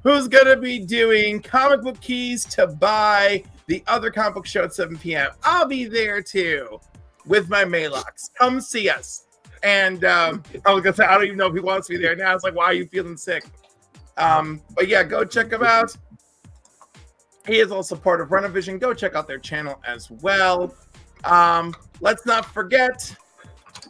who's going to be doing comic book keys to buy the other comic book show at 7 p.m. I'll be there too with my Maylocks. Come see us. And I was going to say, I don't even know if he wants me there now. It's like, why are you feeling sick? But yeah, go check him out. He is also part of Renovision. Go check out their channel as well. Let's not forget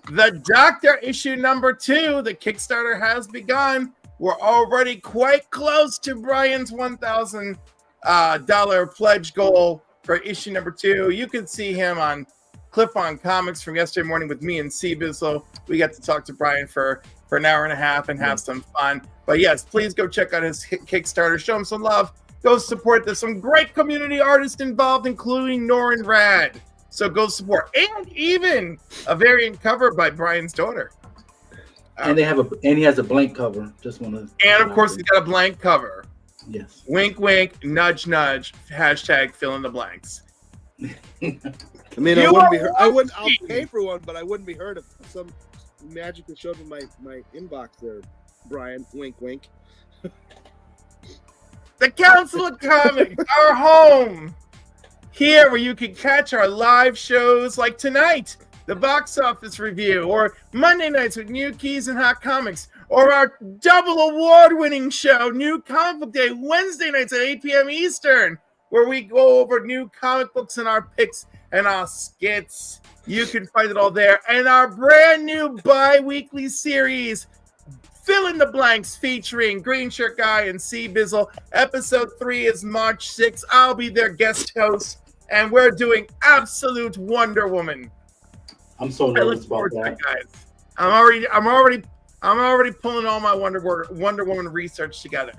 the Doctor issue number 2. The Kickstarter has begun. We're already quite close to Brian's $1,000 pledge goal for issue number 2. You can see him on Cliff on Comics from yesterday morning with me and C Bizzle. We got to talk to Brian for an hour and a half and have some fun. But yes, please go check out his Kickstarter. Show him some love. Go support. There's some great community artists involved, including Norin Rad. So go support. And even a variant cover by Brian's daughter. And he has a blank cover. Just want to. And of course, he's got a blank cover. Yes. Wink, wink, nudge, nudge. Hashtag fill in the blanks. I mean, You I wouldn't be are hurt. I'll lucky. pay for one, but I wouldn't be hurt if some magic that showed me my inbox there, Brian. Wink, wink. The Council of Comics, our home. Here where you can catch our live shows like tonight, the box office review, or Monday nights with New Keys and Hot Comics, or our double award-winning show, New Comic Book Day, Wednesday nights at 8 p.m. Eastern, where we go over new comic books and our picks and our skits. You can find it all there. And our brand new bi-weekly series, Fill in the Blanks, featuring Green Shirt Guy and C Bizzle. Episode 3 is March 6th. I'll be their guest host, and we're doing Absolute Wonder Woman. I'm so I look nervous about forward to that. it, guys. I'm already pulling all my Wonder Woman research together.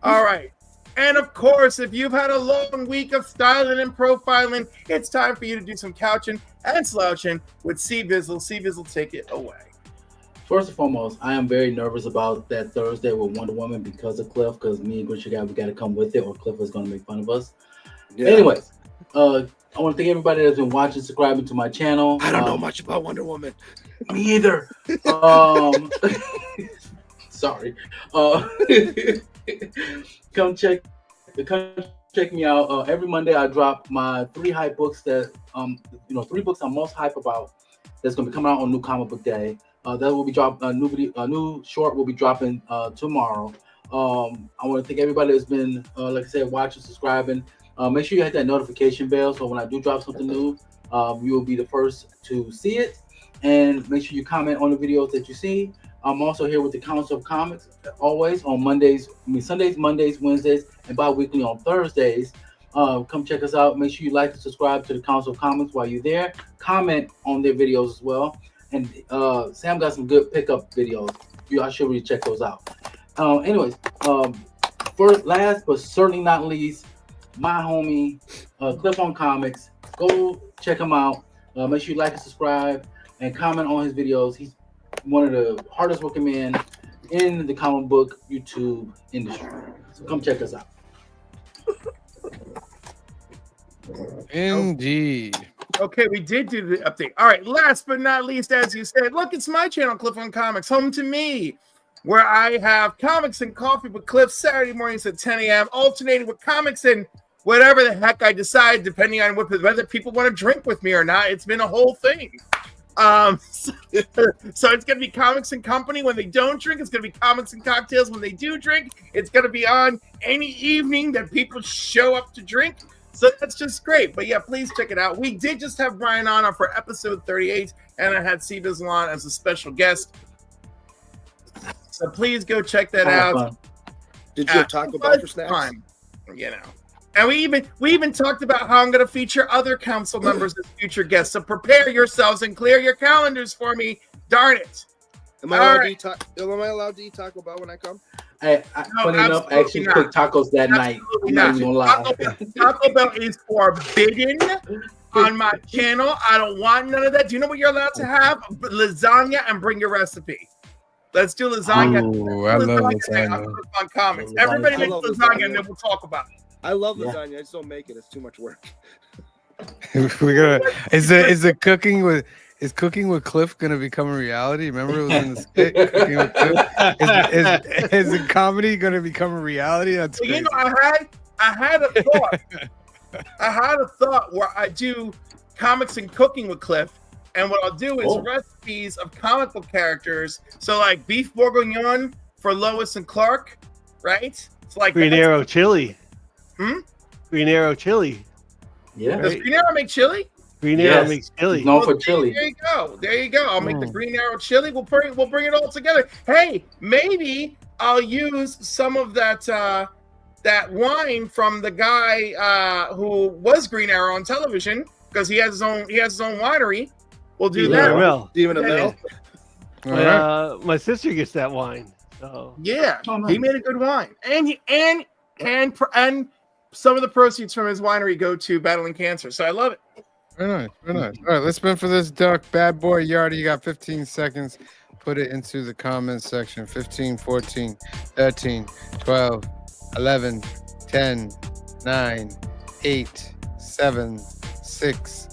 All right. And of course, if you've had a long week of styling and profiling, it's time for you to do some couching and slouching with C Bizzle. C Bizzle, take it away. First and foremost, I am very nervous about that Thursday with Wonder Woman because of Cliff, because me and Gucci Guy, we got to come with it or Cliff is going to make fun of us. Yeah. Anyways, I want to thank everybody that's been watching, subscribing to my channel. I don't know much about Wonder Woman. Me either. Sorry. Come check me out. Every Monday I drop my 3 hype books that 3 books I'm most hype about that's gonna be coming out on New Comic Book Day. That will be dropped. A new short will be dropping tomorrow. I want to thank everybody that's been, like I said, watching, subscribing. Make sure you hit that notification bell so when I do drop something new, you will be the first to see it. And make sure you comment on the videos that you see. I'm also here with the Council of Comics, always on Sundays, Mondays, Wednesdays, and bi-weekly on Thursdays. Come check us out. Make sure you like and subscribe to the Council of Comics while you're there. Comment on their videos as well. And Sam got some good pickup videos. I should really check those out. Anyways, last but certainly not least, my homie, Cliff on Comics. Go check him out. Make sure you like and subscribe and comment on his videos. He's one of the hardest working men in the comic book YouTube industry. So come check us out. Indeed. Okay, we did do the update. All right, last but not least, as you said, look, it's my channel, Cliff on Comics, home to me, where I have comics and coffee with Cliff Saturday mornings at 10 a.m., alternating with comics and whatever the heck I decide, depending on whether people want to drink with me or not. It's been a whole thing. So it's going to be comics and company when they don't drink. It's going to be comics and cocktails when they do drink. It's going to be on any evening that people show up to drink. So that's just great. But yeah, please check it out. We did just have Brian on for episode 38, and I had C Bizzle on as a special guest. So please go check that out. Did you have Taco Bell for snacks? Fun, you know. And we even talked about how I'm going to feature other council members as future guests. So prepare yourselves and clear your calendars for me. Darn it. Am I allowed to eat Taco Bell when I come? Funny enough, I actually cooked tacos that night. I'm not even gonna lie. Taco Bell is forbidden on my channel. I don't want none of that. Do you know what you're allowed to have? Lasagna, and bring your recipe. Let's do lasagna. Oh, I love lasagna. On comments. Everybody makes lasagna, and then we'll talk about it. I love lasagna. I just don't make it. It's too much work. Is cooking with Cliff gonna become a reality? Remember it was in the skit, Cooking with Cliff? Is the comedy gonna become a reality? That's crazy. You know, I had a thought. I had a thought where I do comics and cooking with Cliff, and what I'll do is recipes of comic book characters. So like beef bourguignon for Lois and Clark, right? It's like Green Arrow chili. Green Arrow chili. Yeah. Does Green Arrow make chili? Green Arrow makes chili. Known for chili. There you go. I'll make the Green Arrow chili. We'll bring it all together. Hey, maybe I'll use some of that wine from the guy who was Green Arrow on television, because he has his own winery. We'll do that. Even a mill. My sister gets that wine. So yeah, he made a good wine, and some of the proceeds from his winery go to battling cancer. So I love it. Very nice, very nice. All right, let's spin for this duck. Bad boy Yardy, you got 15 seconds. Put it into the comments section. 15, 14, 13, 12, 11, 10, 9, 8, 7, 6,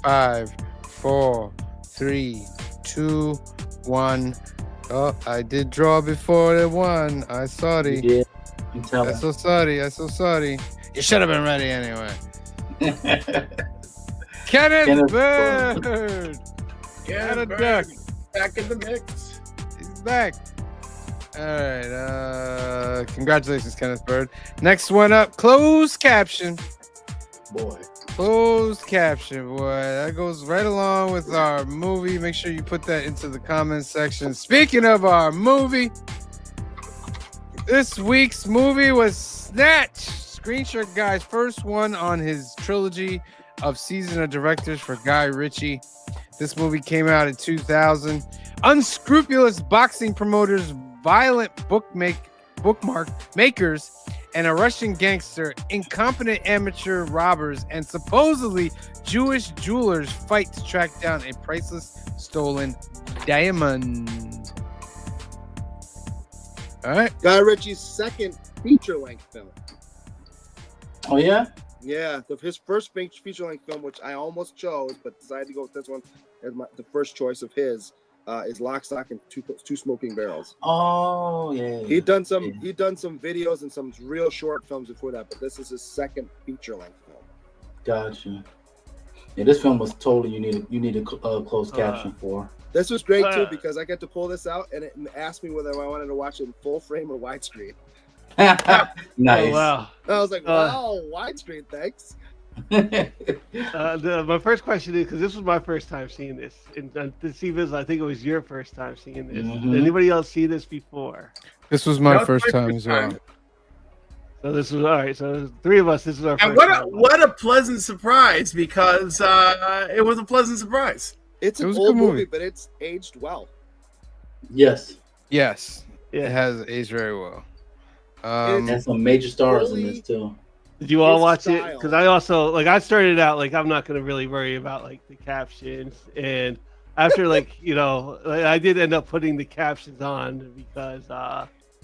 5, 4, 3, 2, 1. Oh, I did draw before the one. I'm sorry. You did. I'm I'm telling. so sorry. I'm so sorry. You should have been ready anyway. Kenneth Kenneth Bird. Got a duck. Back in the mix. He's back. All right. Congratulations, Kenneth Bird. Next one up, closed caption. Boy. Closed caption, boy. That goes right along with our movie. Make sure you put that into the comments section. Speaking of our movie, this week's movie was Snatch. Screenshot Guy's first one on his trilogy of season of directors for Guy Ritchie. This movie came out in 2000. Unscrupulous boxing promoters, violent bookmark makers, and a Russian gangster, incompetent amateur robbers, and supposedly Jewish jewelers fight to track down a priceless stolen diamond. All right. Guy Ritchie's second feature-length film. Oh yeah. Yeah, his first feature-length film, which I almost chose, but decided to go with this one as the first choice of his, is Lock, Stock, and Two Smoking Barrels. Oh yeah. He'd done some videos and some real short films before that, but this is his second feature-length film. Gotcha. Yeah, this film was totally you needed closed caption for. This was great too because I got to pull this out and it asked me whether I wanted to watch it in full frame or widescreen. Nice. Oh, wow. I was like, wow, widescreen, thanks. My first question is, because this was my first time seeing this, and to see this, I think it was your first time seeing this. Mhm. Did anybody else see this before? This was my first time as well. So this was all right. So three of us. This is our And first time. what a pleasant surprise, because it was a pleasant surprise. It's It an was a old good movie. movie, but it's aged well. Yes. Yes, Yeah. it has aged very well. And some major stars in this too. Did you all His watch it? style. Because I also I started out I'm not gonna really worry about the captions, and after I did end up putting the captions on because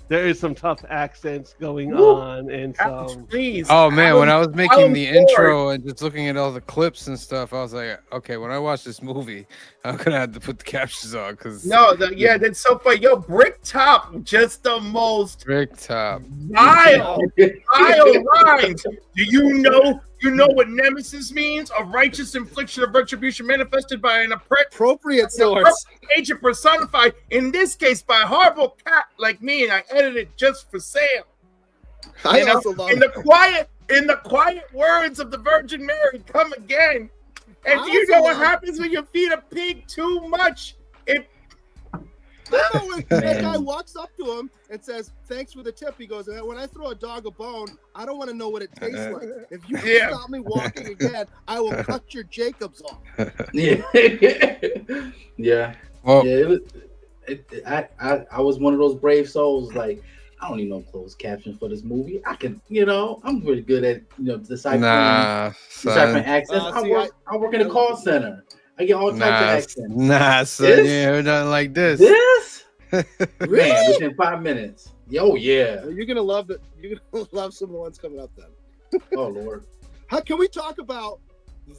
there is some tough accents going on, and so Please. Oh man, when I was making the forward. intro and just looking at all the clips and stuff, I was like, okay, when I watch this movie, I'm gonna have to put the captions on because That's so funny. Yo, Brick Top, just the most Brick Top. vile lines. Do you know what nemesis means? A righteous infliction of retribution manifested by an Appropriate source. agent personified, in this case by a horrible cat like me, and I edited it just for Sam. I You know, also love in the quiet words of the Virgin Mary, come again. And I do you also know what love- happens when you feed a pig too much? It That Man. guy walks up to him and says, "Thanks for the tip." He goes, "When I throw a dog a bone, I don't want to know what it tastes like. If you Yeah. stop me walking again, I will cut your Jacobs off." Yeah. Yeah. Well, Yeah. I was one of those brave souls. Like, I don't need no closed caption for this movie. I can, I'm really good at deciphering son. accents. See, I work in a call center. I get all types of accents. Nah, son. This? You ain't nothing like this. This? Really? Man, within 5 minutes. Oh yeah. You're gonna love it. You're gonna love some of the ones coming up then. Oh Lord. How can we talk about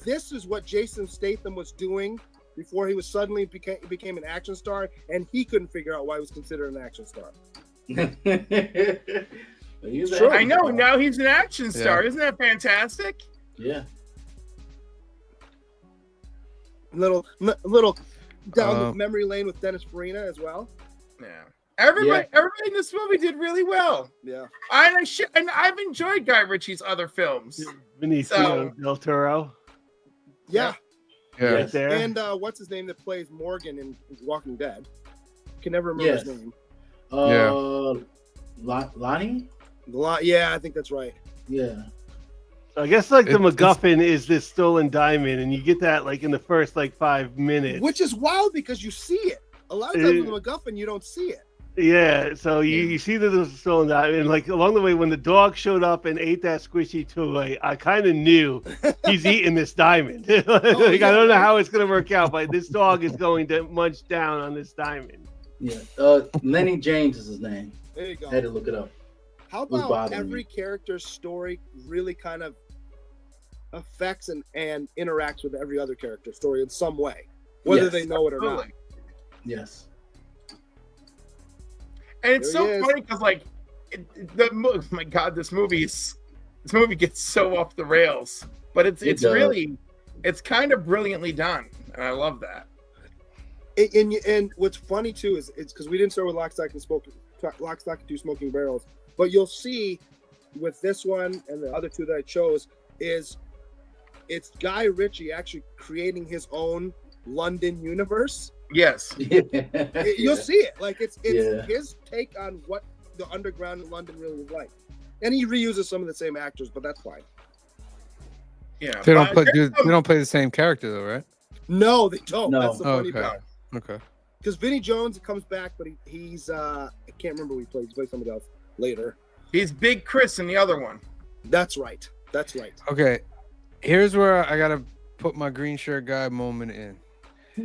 this? Is what Jason Statham was doing before he was suddenly became an action star, and he couldn't figure out why he was considered an action star. He's True. I know, now he's an action star. Isn't that fantastic? Yeah. Little down the memory lane with Dennis Farina as well. Yeah. Everybody in this movie did really well. Yeah. And I've enjoyed Guy Ritchie's other films. Benicio del Toro. Yeah. Yeah. Right there. And what's his name that plays Morgan in Walking Dead? Can never remember his name. Lonnie? Yeah, I think that's right. Yeah. I guess the MacGuffin is this stolen diamond, and you get that in the first 5 minutes. Which is wild because you see it. A lot of times with the MacGuffin, you don't see it. Yeah, so you see that there's a stolen diamond, and along the way when the dog showed up and ate that squishy toy, I kind of knew he's eating this diamond. I don't know how it's gonna work out, but this dog is going to munch down on this diamond. Yeah. Lenny James is his name. There you go. I had to look it up. How was about bothering every me. character's story really kind of affects and interacts with every other character's story in some way, whether Yes. they know it or not. Absolutely. Yes. And it's There he so is. funny because like my God, this movie gets so off the rails, but it's It does. really it's kind of brilliantly done, and I love that. And what's funny too is it's because we didn't start with Lock, Stock, and Two Smoking Barrels, but you'll see with this one and the other two that I chose is it's Guy Ritchie actually creating his own London universe. Yes. You'll see it, like it's Yeah. his take on what the underground in London really was like, and he reuses some of the same actors, but that's fine. Yeah. They don't but they don't play the same character though, right? No, they don't. No. That's the funny Okay. part. Okay. Because Vinnie Jones comes back, but he's I can't remember who he plays. He plays somebody else later. he's Big Chris in the other one. That's right. That's right. Okay. Here's where I gotta put my green shirt guy moment in.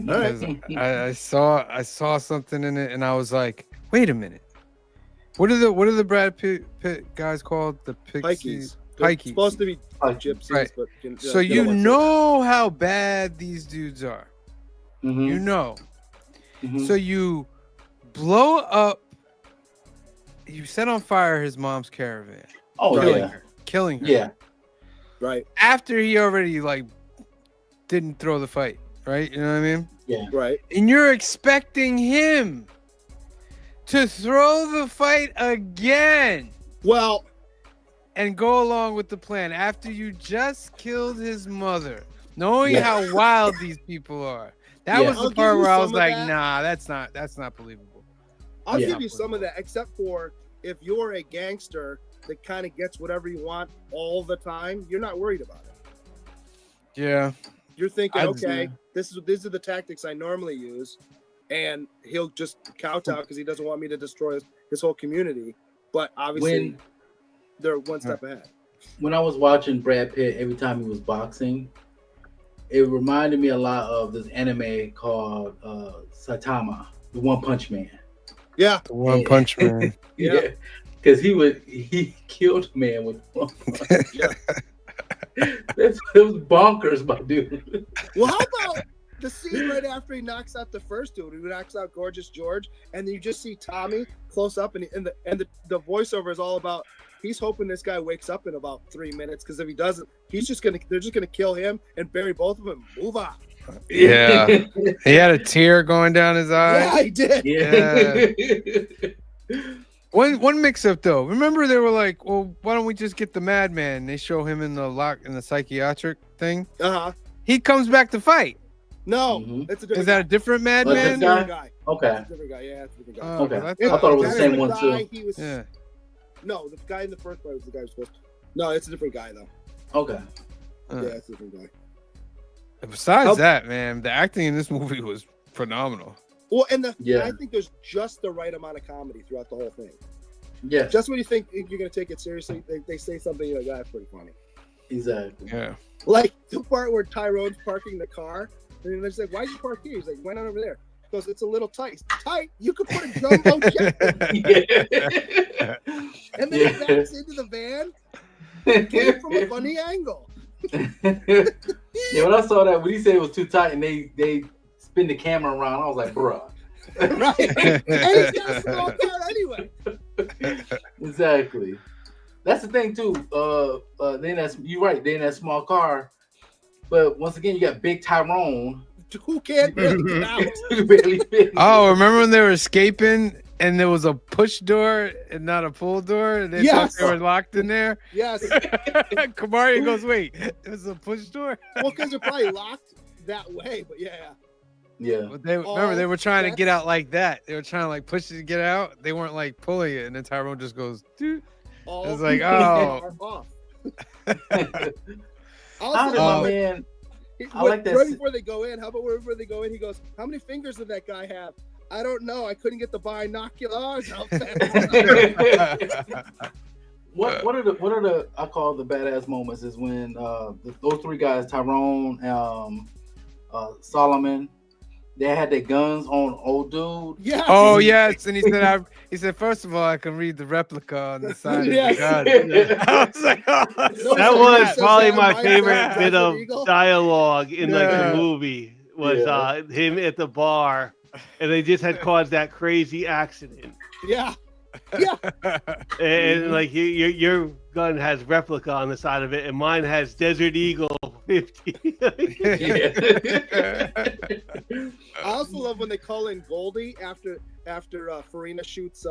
All right. Because I saw something in it and I was like, wait a minute. What are the Brad Pitt guys called? The Pixies. Pikeys. They're Pikeys. supposed to be gypsies, Right. but So you know how bad these dudes are. Mhm. You know. Mhm. So you blow up, you set on fire his mom's caravan, Oh killing yeah. killing her. Yeah. right, After he already like didn't throw the fight, right? You know what I mean? Yeah. right. And you're expecting him to throw the fight again Well, and go along with the plan after you just killed his mother, knowing Yeah. how wild these people are. That Yeah. was I'll the give part you where I some was of like, that. nah, that's not believable. I'll Yeah. give you some of that, except for if you're a gangster that kind of gets whatever you want all the time, you're not worried about it. Yeah. You're thinking, I'd- okay, these are the tactics I normally use, and he'll just kowtow because he doesn't want me to destroy his whole community. But obviously, they're one step ahead. When I was watching Brad Pitt every time he was boxing, it reminded me a lot of this anime called Saitama, the One Punch Man. Yeah, The One Punch Man. Yeah. Because he killed a man with one punch. Yeah. It was bonkers, my dude. Well, how about the scene right after he knocks out the first dude? He knocks out Gorgeous George, and then you just see Tommy close up, and the voiceover is all about he's hoping this guy wakes up in about 3 minutes, because if he doesn't, they're just gonna kill him and bury both of them. And move on. Yeah. He had a tear going down his eye. Yeah, he did. Yeah. One mix up though. Remember they were like, well, why don't we just get the madman? They show him in the psychiatric thing. Uh-huh. He comes back to fight. No, Mhm. it's a different Is that a different That's madman? guy? different guy. Okay. That's a different guy. Yeah, that's a different guy. Oh, Okay. well, I thought it was the That same is one guy too. He was, Yeah. No, the guy in the first fight was the guy who was supposed to. No, it's a different guy though. Okay. Uh, Yeah, it's a different guy. Besides How- that, man, the acting in this movie was phenomenal. Well, and Yeah. I think there's just the right amount of comedy throughout the whole thing. Yes. Just when you think you're gonna take it seriously, they say something you're like, that's pretty funny. Exactly. Yeah. Like the part where Tyrone's parking the car, and they're just like, "Why'd you park here?" He's like, "Why not over there?" Because it's a little tight. Tight. You could put a jumbo jet, Yeah. and then he backs into the van, came from a funny angle. Yeah, when I saw that, when he said it was too tight and they spin the camera around, I was like, bruh. Right. And he's got a small car anyway. Exactly. That's the thing too. Then you're right. Then that small car, but once again, you got Big Tyrone. Who can't really get out? who barely fit. Oh, remember when they were escaping and there was a push door and not a pull door? And they Yes. thought they were locked in there. Yes. Kamaria goes, wait, it was a push door? Well, because they're probably locked that way, but yeah. Yeah. But remember, they were trying to get out like that. They were trying to like push it to get out. They weren't like pulling it. And then Tyrone just goes, dude. All It's like, people oh. are off. How did Also, my man? I right like that. before they go in, how about right before they go in, he goes, "How many fingers did that guy have?" I don't know. I couldn't get the binoculars out there. What are the I call the badass moments is when those three guys, Tyrone, Solomon, they had their guns on old dude. Yeah. Oh yes, and he said first of all I can read the replica on the side Yes. of the gun. I was like, oh, No, That so was says probably that my Mike favorite said bit Desert of Eagle. dialogue in like Yeah. the movie was Yeah. him at the bar, and they just had caused that crazy accident. Yeah. Yeah. And like your gun has replica on the side of it, and mine has Desert Eagle 50. I also love when they call in Goldie after Farina shoots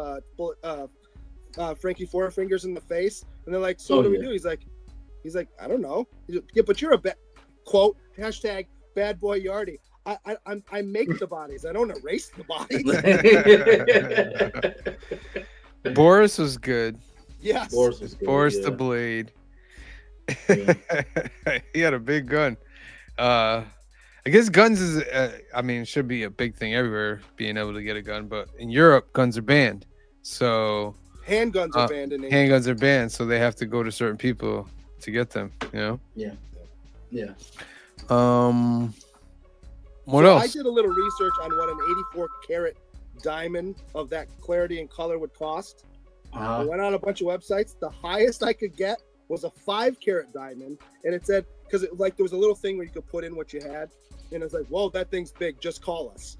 Frankie Four Fingers in the face, and they're like, "So what do we do?" He's like, "I don't know." Yeah, but you're a quote hashtag bad boy Yardie. I make the bodies. I don't erase the bodies. Boris was good. Yes. Boris was good, Boris yeah. the Blade. Yeah. He had a big gun. I guess guns is, should be a big thing everywhere, being able to get a gun. But in Europe, guns are banned. So Handguns are banned in England. handguns are banned, so they have to go to certain people to get them. You know. Yeah. Yeah. What So else? I did a little research on what an 84 karat diamond of that clarity and color would cost. I went on a bunch of websites. The highest I could get was a 5 karat diamond, and it said, because there was a little thing where you could put in what you had, and it's like, whoa, that thing's big, just call us.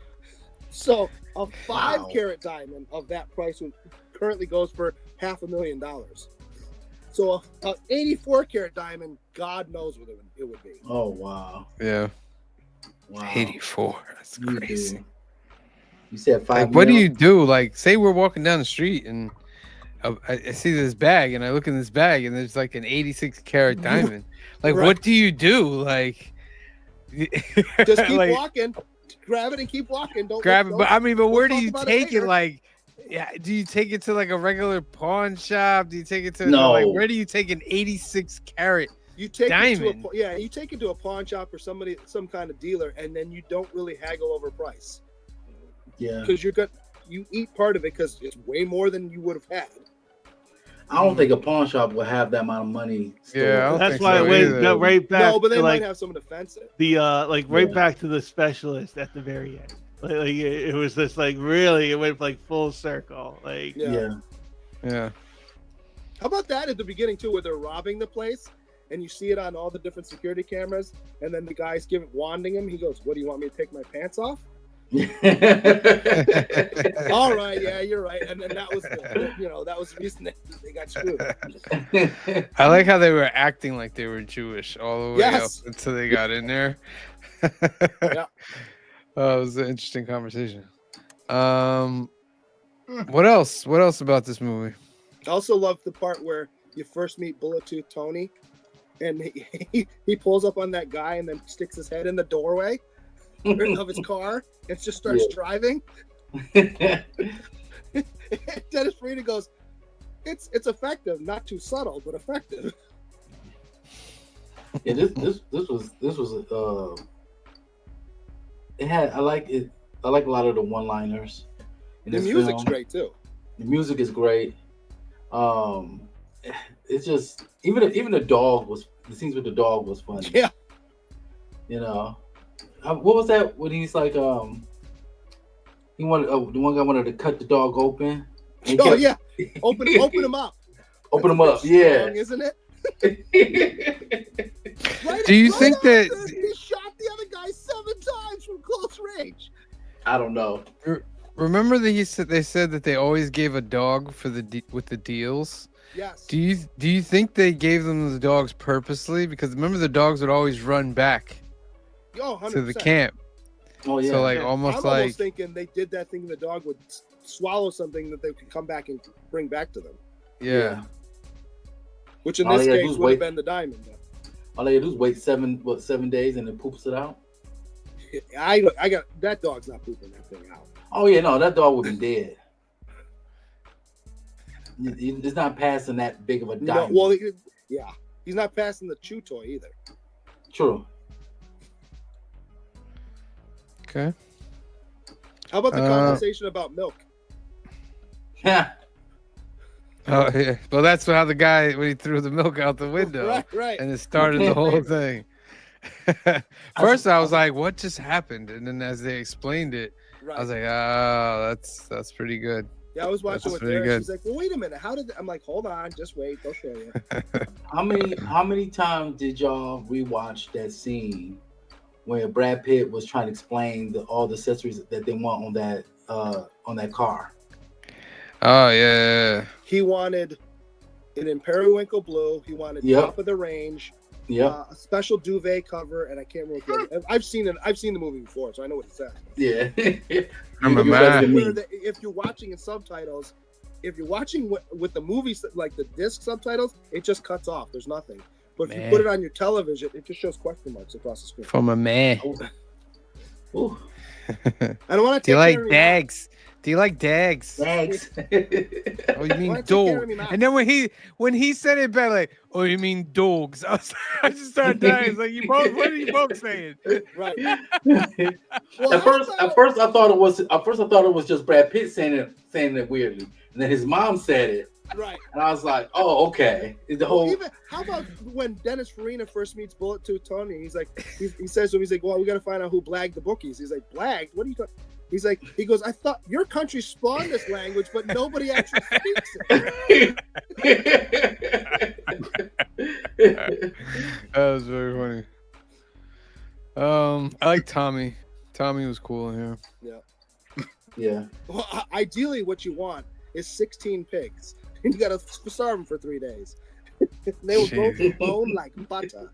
So a 5 karat diamond of that price currently goes for $500,000. So a 84 karat diamond, God knows what it would be. Oh wow. Yeah. Wow. 84. That's crazy. You said 5 Like, what do mil? you do? Like, say we're walking down the street and I see this bag, and I look in this bag, and there's like an 86 karat diamond. Like, Right. what do you do? Like, Just keep like, walking, grab it and keep walking. Don't grab it. don't- But I mean, but where do talk you about it take it? later. Like, yeah, do you take it to like a regular pawn shop? Do you take it to No. like where do you take an 86 karat? You take Diamond. you take it to a pawn shop or some kind of dealer, and then you don't really haggle over price Yeah. because you eat part of it because it's way more than you would have had. I don't think a pawn shop will have that amount of money. stored. Yeah, I don't That's think why so it went either. got right back No, but they to might like have some defensive. the right Yeah. back to the specialist at the very end. Like it was just like really it went like full circle. Like Yeah. Yeah. How about that at the beginning too, where they're robbing the place and you see it on all the different security cameras, and then the guy's wanding him. He goes, "What do you want me to take my pants off?" All right, yeah, you're right. And then that was that was the reason they got screwed. I like how they were acting like they were Jewish all the way Yes. up until they got in there. Yeah. Oh, it was an interesting conversation. What else? What else about this movie? I also love the part where you first meet Bullet Tooth Tony, and he pulls up on that guy and then sticks his head in the doorway of his car and just starts driving. Dennis Farina goes, "It's effective, not too subtle, but effective." Yeah, this was it had I like a lot of the one-liners. in The this music's film. great too. The music is great. It's just even the dog was the scenes with the dog was funny. Yeah. You know, what was that when he's like he wanted the one guy wanted to cut the dog open. and he Oh kept- yeah, open him up. Open him That's up, a bit yeah. strong, isn't it? Right, Do you think after that- he shot the other guy 7 times from close range? I don't know. Remember that they said that they always gave a dog for with the deals. Yes. Do you think they gave them the dogs purposely? Because remember the dogs would always run back Oh, 100%. to the camp. Oh yeah. So like I'm almost almost like thinking they did that thing. The dog would swallow something that they could come back and bring back to them. yeah. Which in All this they gotta do case is would have wait. been the diamond. All they do is wait 7 days and then poops it out. I got that dog's not pooping that thing out. Oh yeah, no, that dog would be dead. It's not passing that big of a No, diamond. well, yeah, he's not passing the chew toy either. True. Okay. How about the conversation about milk? Yeah. Oh yeah. Well, that's how the guy when he threw the milk out the window, Right. and it started the whole thing. First, I was like, "What just happened?" And then as they explained it, Right. I was like, "Oh, that's pretty good." Yeah, I was watching That's with really her. good. She's like, "Well, wait a minute. How did?" I'm like, "Hold on, just wait. They'll show you." How many times did y'all rewatch that scene where Brad Pitt was trying to explain all the accessories that they want on that car? Oh yeah. He wanted an Imperiwinkle blue. He wanted Yep. top of the range. Yep. A special duvet cover, and I can't remember. I've seen it. I've seen the movie before, so I know what it says. Yeah. I'm a You man. better than me. Where if you're watching in subtitles, if you're watching with the movies like the disc subtitles, it just cuts off. There's nothing. But if you Man. put it on your television, it just shows question marks across the screen. From a man. Ooh. I don't want to. Do you like dags? Do you like dags? Thanks. Oh, you mean Why take care of dog? me, Matt? And then when he said it back, like, oh, you mean dogs? I just started dying. It's like, you both. What are you both saying? Right. At first I thought it was just Brad Pitt saying it weirdly, and then his mom said it, Right. and I was like, oh, okay. The whole How about when Dennis Farina first meets Bullet Tooth Tony? He's like, he says to him, he's like, well, we got to find out who blagged the bookies. He's like, blagged? What are you talking? He's like, he goes, I thought your country spawned this language, but nobody actually speaks it. That was very funny. I like Tommy. Tommy was cool in here. yeah. Well, ideally, what you want is 16 pigs, and you got to starve them for 3 days. They will go through bone like butter.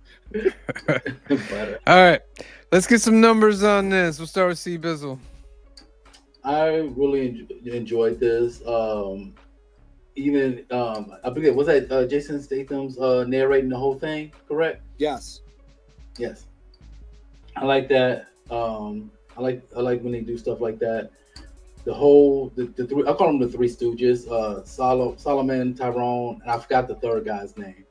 All right, let's get some numbers on this. We'll start with C Bizzle. I really enjoyed this. Even I forget, was that Jason Statham's narrating the whole thing? Correct? Yes. Yes. I like that. I like when they do stuff like that. The three, I call them the Three Stooges. Solomon, Tyrone, and I forgot the third guy's name.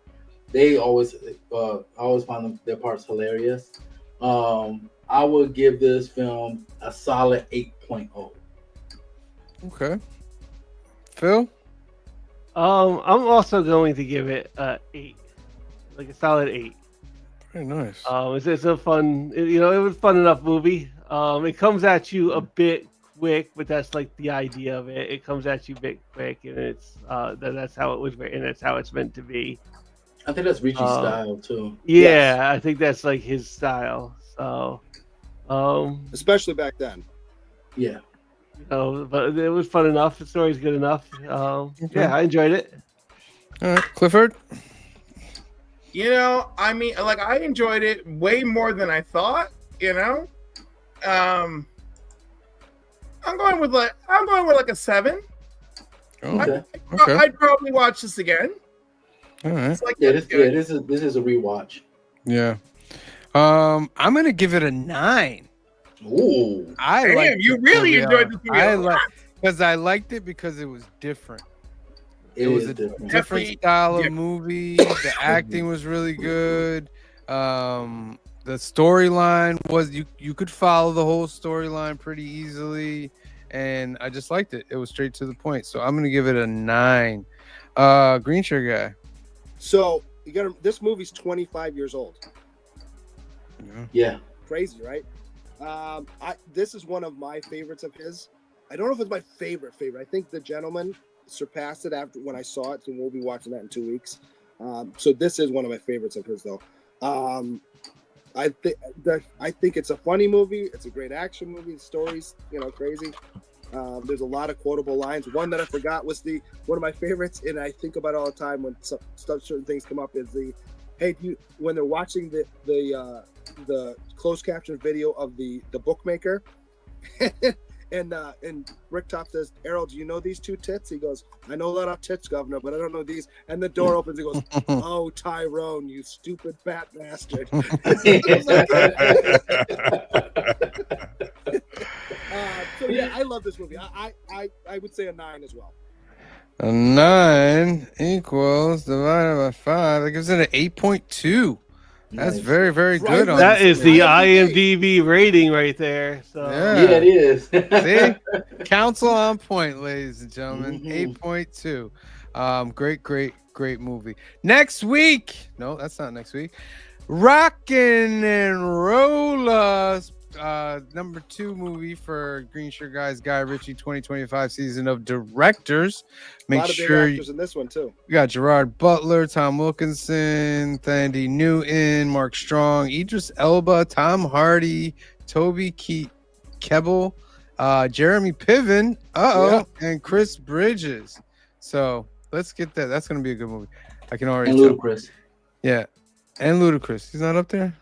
They always I always find their parts hilarious. I would give this film a solid 8.0. Okay. Phil? I'm also going to give it 8, like a solid 8. Very nice. It's a fun, it was a fun enough movie. It comes at you a bit quick, but that's like the idea of it. It comes at you a bit quick, and it's that's how it was written. That's how it's meant to be. I think that's Richie's style too. Yeah, Yes. I think that's like his style. So, Especially back then. Yeah. but it was fun enough. The story's good enough. Yeah, I enjoyed it. All right, Clifford? I mean, like, I enjoyed it way more than I thought. I'm going with like a 7. Okay. Okay. I'd probably watch this again. All right. It's like This is a rewatch. Yeah. I'm gonna give it a 9. Ooh. Damn, you really enjoyed this movie a lot. Because I liked it because it was different. It was is a different. different style of movie. The acting was really good. The storyline was you could follow the whole storyline pretty easily, and I just liked it. It was straight to the point. So I'm gonna give it a 9. Green shirt guy. So you got this movie's 25 years old. Yeah. Crazy, right? This is one of my favorites of his. I don't know if it's my favorite. I think The Gentleman surpassed it after when I saw it, and we'll be watching that in 2 weeks. So this is one of my favorites of his, though. I think it's a funny movie. It's a great action movie. The story's crazy. There's a lot of quotable lines. One that I forgot was one of my favorites, and I think about it all the time when certain things come up. Is when they're watching the closed caption video of the bookmaker, and Rick Top says, "Errol, do you know these 2 tits?" He goes, "I know a lot of tits, Governor, but I don't know these." And the door opens. He goes, "Oh, Tyrone, you stupid fat bastard." So yeah, I love this movie. I would say a 9 as well. A 9 equals divided by 5. That gives it an 8.2. That's Nice. very, very Right, good. On That this is the IMDb. IMDb rating right there. So Yeah. Yeah, it is. See? Council on point, ladies and gentlemen. Mhm. 8.2. Great movie. Next week. No, that's not next week. Rockin' and Rolla, number 2 movie for Green Shirt Guys Guy Ritchie 2025 season of directors. A Make lot of big sure actors in this one too. we got Gerard Butler, Tom Wilkinson, Thandie Newton, Mark Strong, Idris Elba, Tom Hardy, Toby Kebbell, Jeremy Piven, and Chris Bridges. So let's get that. That's gonna be a good movie. I can already And tell. Ludacris. Yeah, and Ludacris. He's not up there.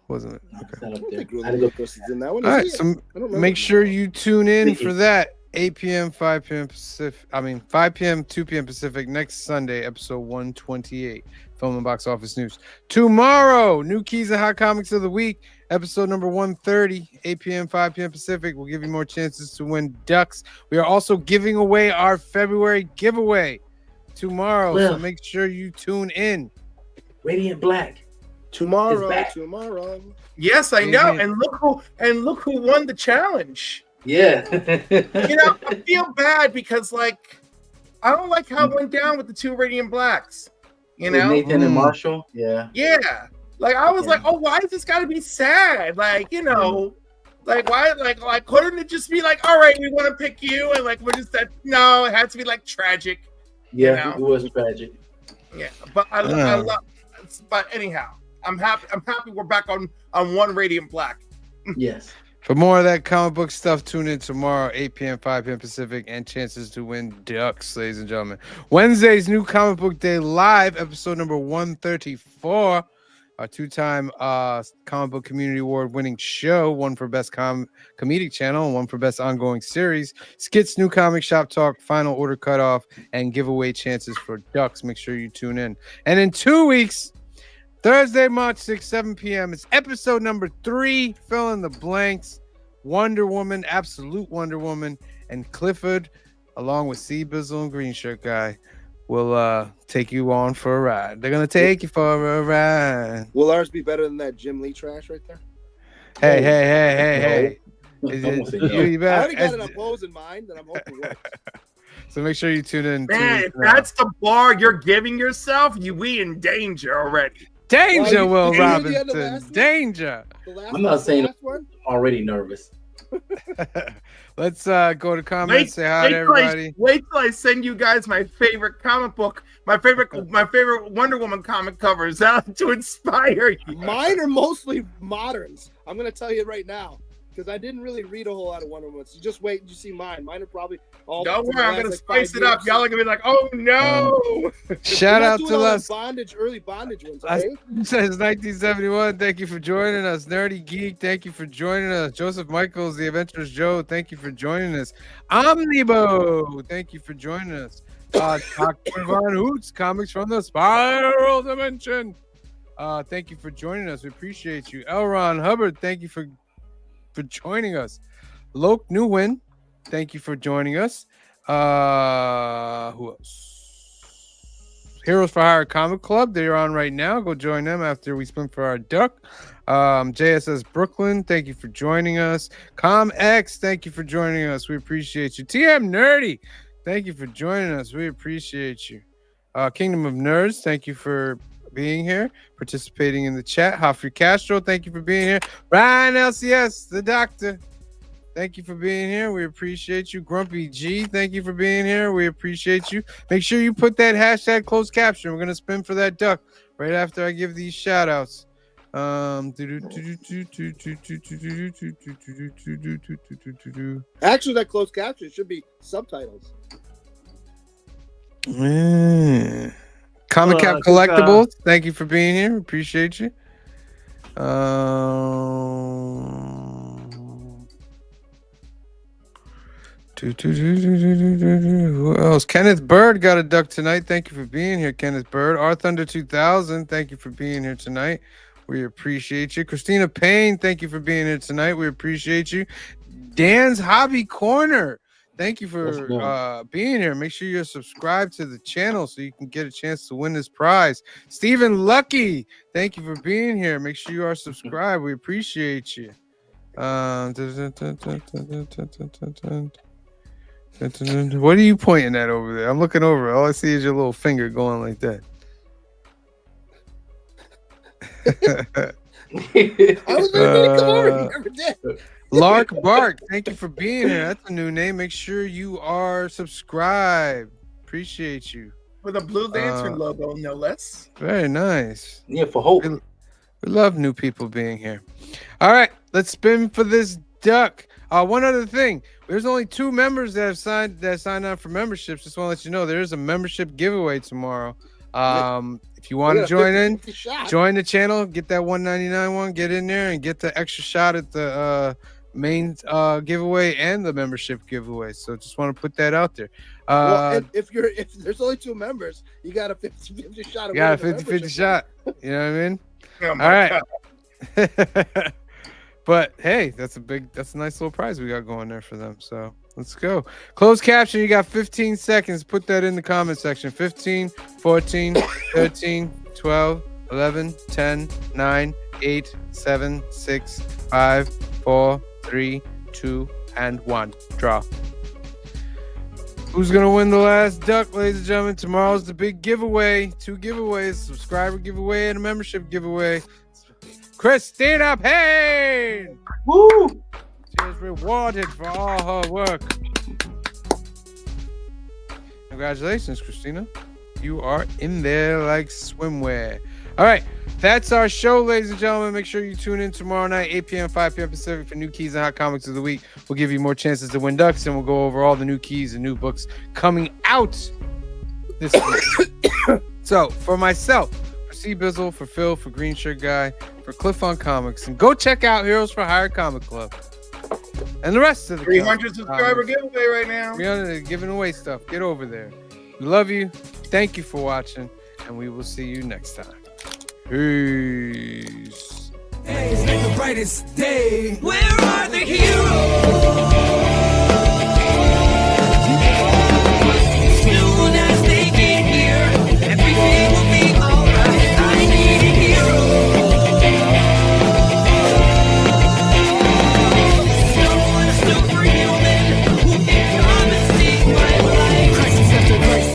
Wasn't it? Okay. It's not I up don't there. think I had to go. Ludacris is in that one. All Is right. he? So I don't remember. make sure you tune in Think for it's- that. 8 p.m., 5 p.m. Pacific. 5 p.m., 2 p.m. Pacific next Sunday, episode 128. Film and Box Office News. Tomorrow, new keys and hot comics of the week, episode number 130, 8 p.m., 5 p.m. Pacific. We'll give you more chances to win ducks. We are also giving away our February giveaway tomorrow, so Cliff. make sure you tune in. Radiant Black. Tomorrow, back. tomorrow. Yes, I know. Mhm. And look who won the challenge. Yeah. You know, I feel bad because like I don't like how it went down with the 2 Radiant Blacks. You With know? Nathan and Mm. Marshall. Yeah. Yeah. Like I was Yeah. like, oh, why is this gotta be sad? Like, you know, like why like couldn't it just be like, all right, we want to pick you and like we're just that no, it had to be like tragic. Yeah. You know? It was tragic. Yeah. But I Yeah. love but anyhow, I'm happy we're back on 1 Radiant Black. Yes. For more of that comic book stuff, tune in tomorrow, 8 p.m., 5 p.m. Pacific, and chances to win ducks, ladies and gentlemen. Wednesday's new Comic Book Day Live, episode number 134. Our 2-time Comic Book Community Award winning show, one for Best Comedic Channel and one for Best Ongoing Series. Skits, new comic shop talk, final order cutoff, and giveaway chances for ducks. Make sure you tune in. And in 2 weeks, Thursday, March 6, 7 p.m. It's episode number 3. Fill in the blanks. Wonder Woman, Absolute Wonder Woman, and Clifford, along with C Bizzle and Green Shirt Guy, will take you on for a ride. They're gonna take you for a ride. Will ours be better than that Jim Lee trash right there? Hey. Is I'm gonna say it, no. you I better, already got an oppose in mind that I'm hoping works. so make sure you tune in. 2 Man, weeks if from now. that's the bar you're giving yourself, we in danger already. Danger, Well, Will you hear the end of Robinson. last week? Danger. The last I'm not one, saying- the last one? I'm already nervous. Let's go to comments. Say hi to everybody. Wait till I send you guys my favorite comic book, my favorite Wonder Woman comic covers to inspire you. Mine are mostly moderns. I'm gonna tell you right now because I didn't really read a whole lot of Wonder Woman. So just wait and you see mine. Mine are probably all. Don't from worry, the I'm gonna last, like, spice 5 it up. years. Y'all are gonna be like, oh no. Shout We're not out doing to all the Les. bondage, early bondage ones. Les Okay? says 1971. Thank you for joining us. Nerdy Geek, thank you for joining us. Joseph Michaels, The Adventurous Joe, thank you for joining us. Omnibo, thank you for joining us. Dr. Von Hoots, Comics from the Spiral Dimension. Thank you for joining us. We appreciate you. L. Ron Hubbard, thank you for joining us. Loke Newwin, thank you for joining us. Who else? Heroes for Hire Comic Club, they're on right now. Go join them after we spin for our duck. JSS Brooklyn, thank you for joining us. ComX, thank you for joining us. We appreciate you. TM Nerdy, thank you for joining us. We appreciate you. Kingdom of Nerds, thank you for being here, participating in the chat. Humphrey Castro, thank you for being here. Ryan LCS, the doctor, thank you for being here. We appreciate you. Grumpy G, thank you for being here. We appreciate you. Make sure you put that hashtag closed caption. We're going to spin for that duck right after I give these shout outs. Actually, that closed caption should be subtitles. Comic Well, Cap I think, Collectibles, thank you for being here. Appreciate you. Who else? Kenneth Bird got a duck tonight. Thank you for being here, Kenneth Bird. R Thunder 2000, thank you for being here tonight. We appreciate you. Christina Payne, thank you for being here tonight. We appreciate you. Dan's Hobby Corner, thank you for being here. Make sure you're subscribed to the channel so you can get a chance to win this prize. Stephen Lucky, thank you for being here. Make sure you are subscribed. We appreciate you. What are you pointing at over there? I'm looking over. All I see is your little finger going like that. I was ready to come over. You never did. Lark Bark, thank you for being here. That's a new name. Make sure you are subscribed. Appreciate you. With a Blue Lantern logo, no less. Very nice. Yeah, for hope. We love new people being here. All right, let's spin for this duck. One other thing. There's only 2 members that signed up for memberships. Just want to let you know there is a membership giveaway tomorrow. If you want to join in, join the channel, get that $1.99 one, get in there and get the extra shot at the main giveaway and the membership giveaway. So just want to put that out there. Well, if there's only 2 members, you got a 50-50 shot. You got a 50-50 shot. You know what I mean? Oh All my right. But hey, that's a nice little prize we got going there for them. So let's go. Closed caption, you got 15 seconds. Put that in the comment section. 15, 14, 13, 12, 11, 10, 9, 8, 7, 6, 5, 4, 3, 2, and 1. Draw. Who's gonna win the last duck, ladies and gentlemen? Tomorrow's the big giveaway. 2 giveaways: subscriber giveaway and a membership giveaway. Christina Payne. Woo! She is rewarded for all her work. Congratulations, Christina. You are in there like swimwear. All right, that's our show, ladies and gentlemen. Make sure you tune in tomorrow night, 8 p.m., 5 p.m. Pacific for new keys and hot comics of the week. We'll give you more chances to win ducks, and we'll go over all the new keys and new books coming out this week. So, for myself, for C Bizzle, for Phil, for Green Shirt Guy, for Cliff on Comics, and go check out Heroes for Hire Comic Club and the rest of the 300 subscriber giveaway right now. 300 giving away stuff. Get over there. We love you. Thank you for watching, and we will see you next time. Peace. The brightest day. Where are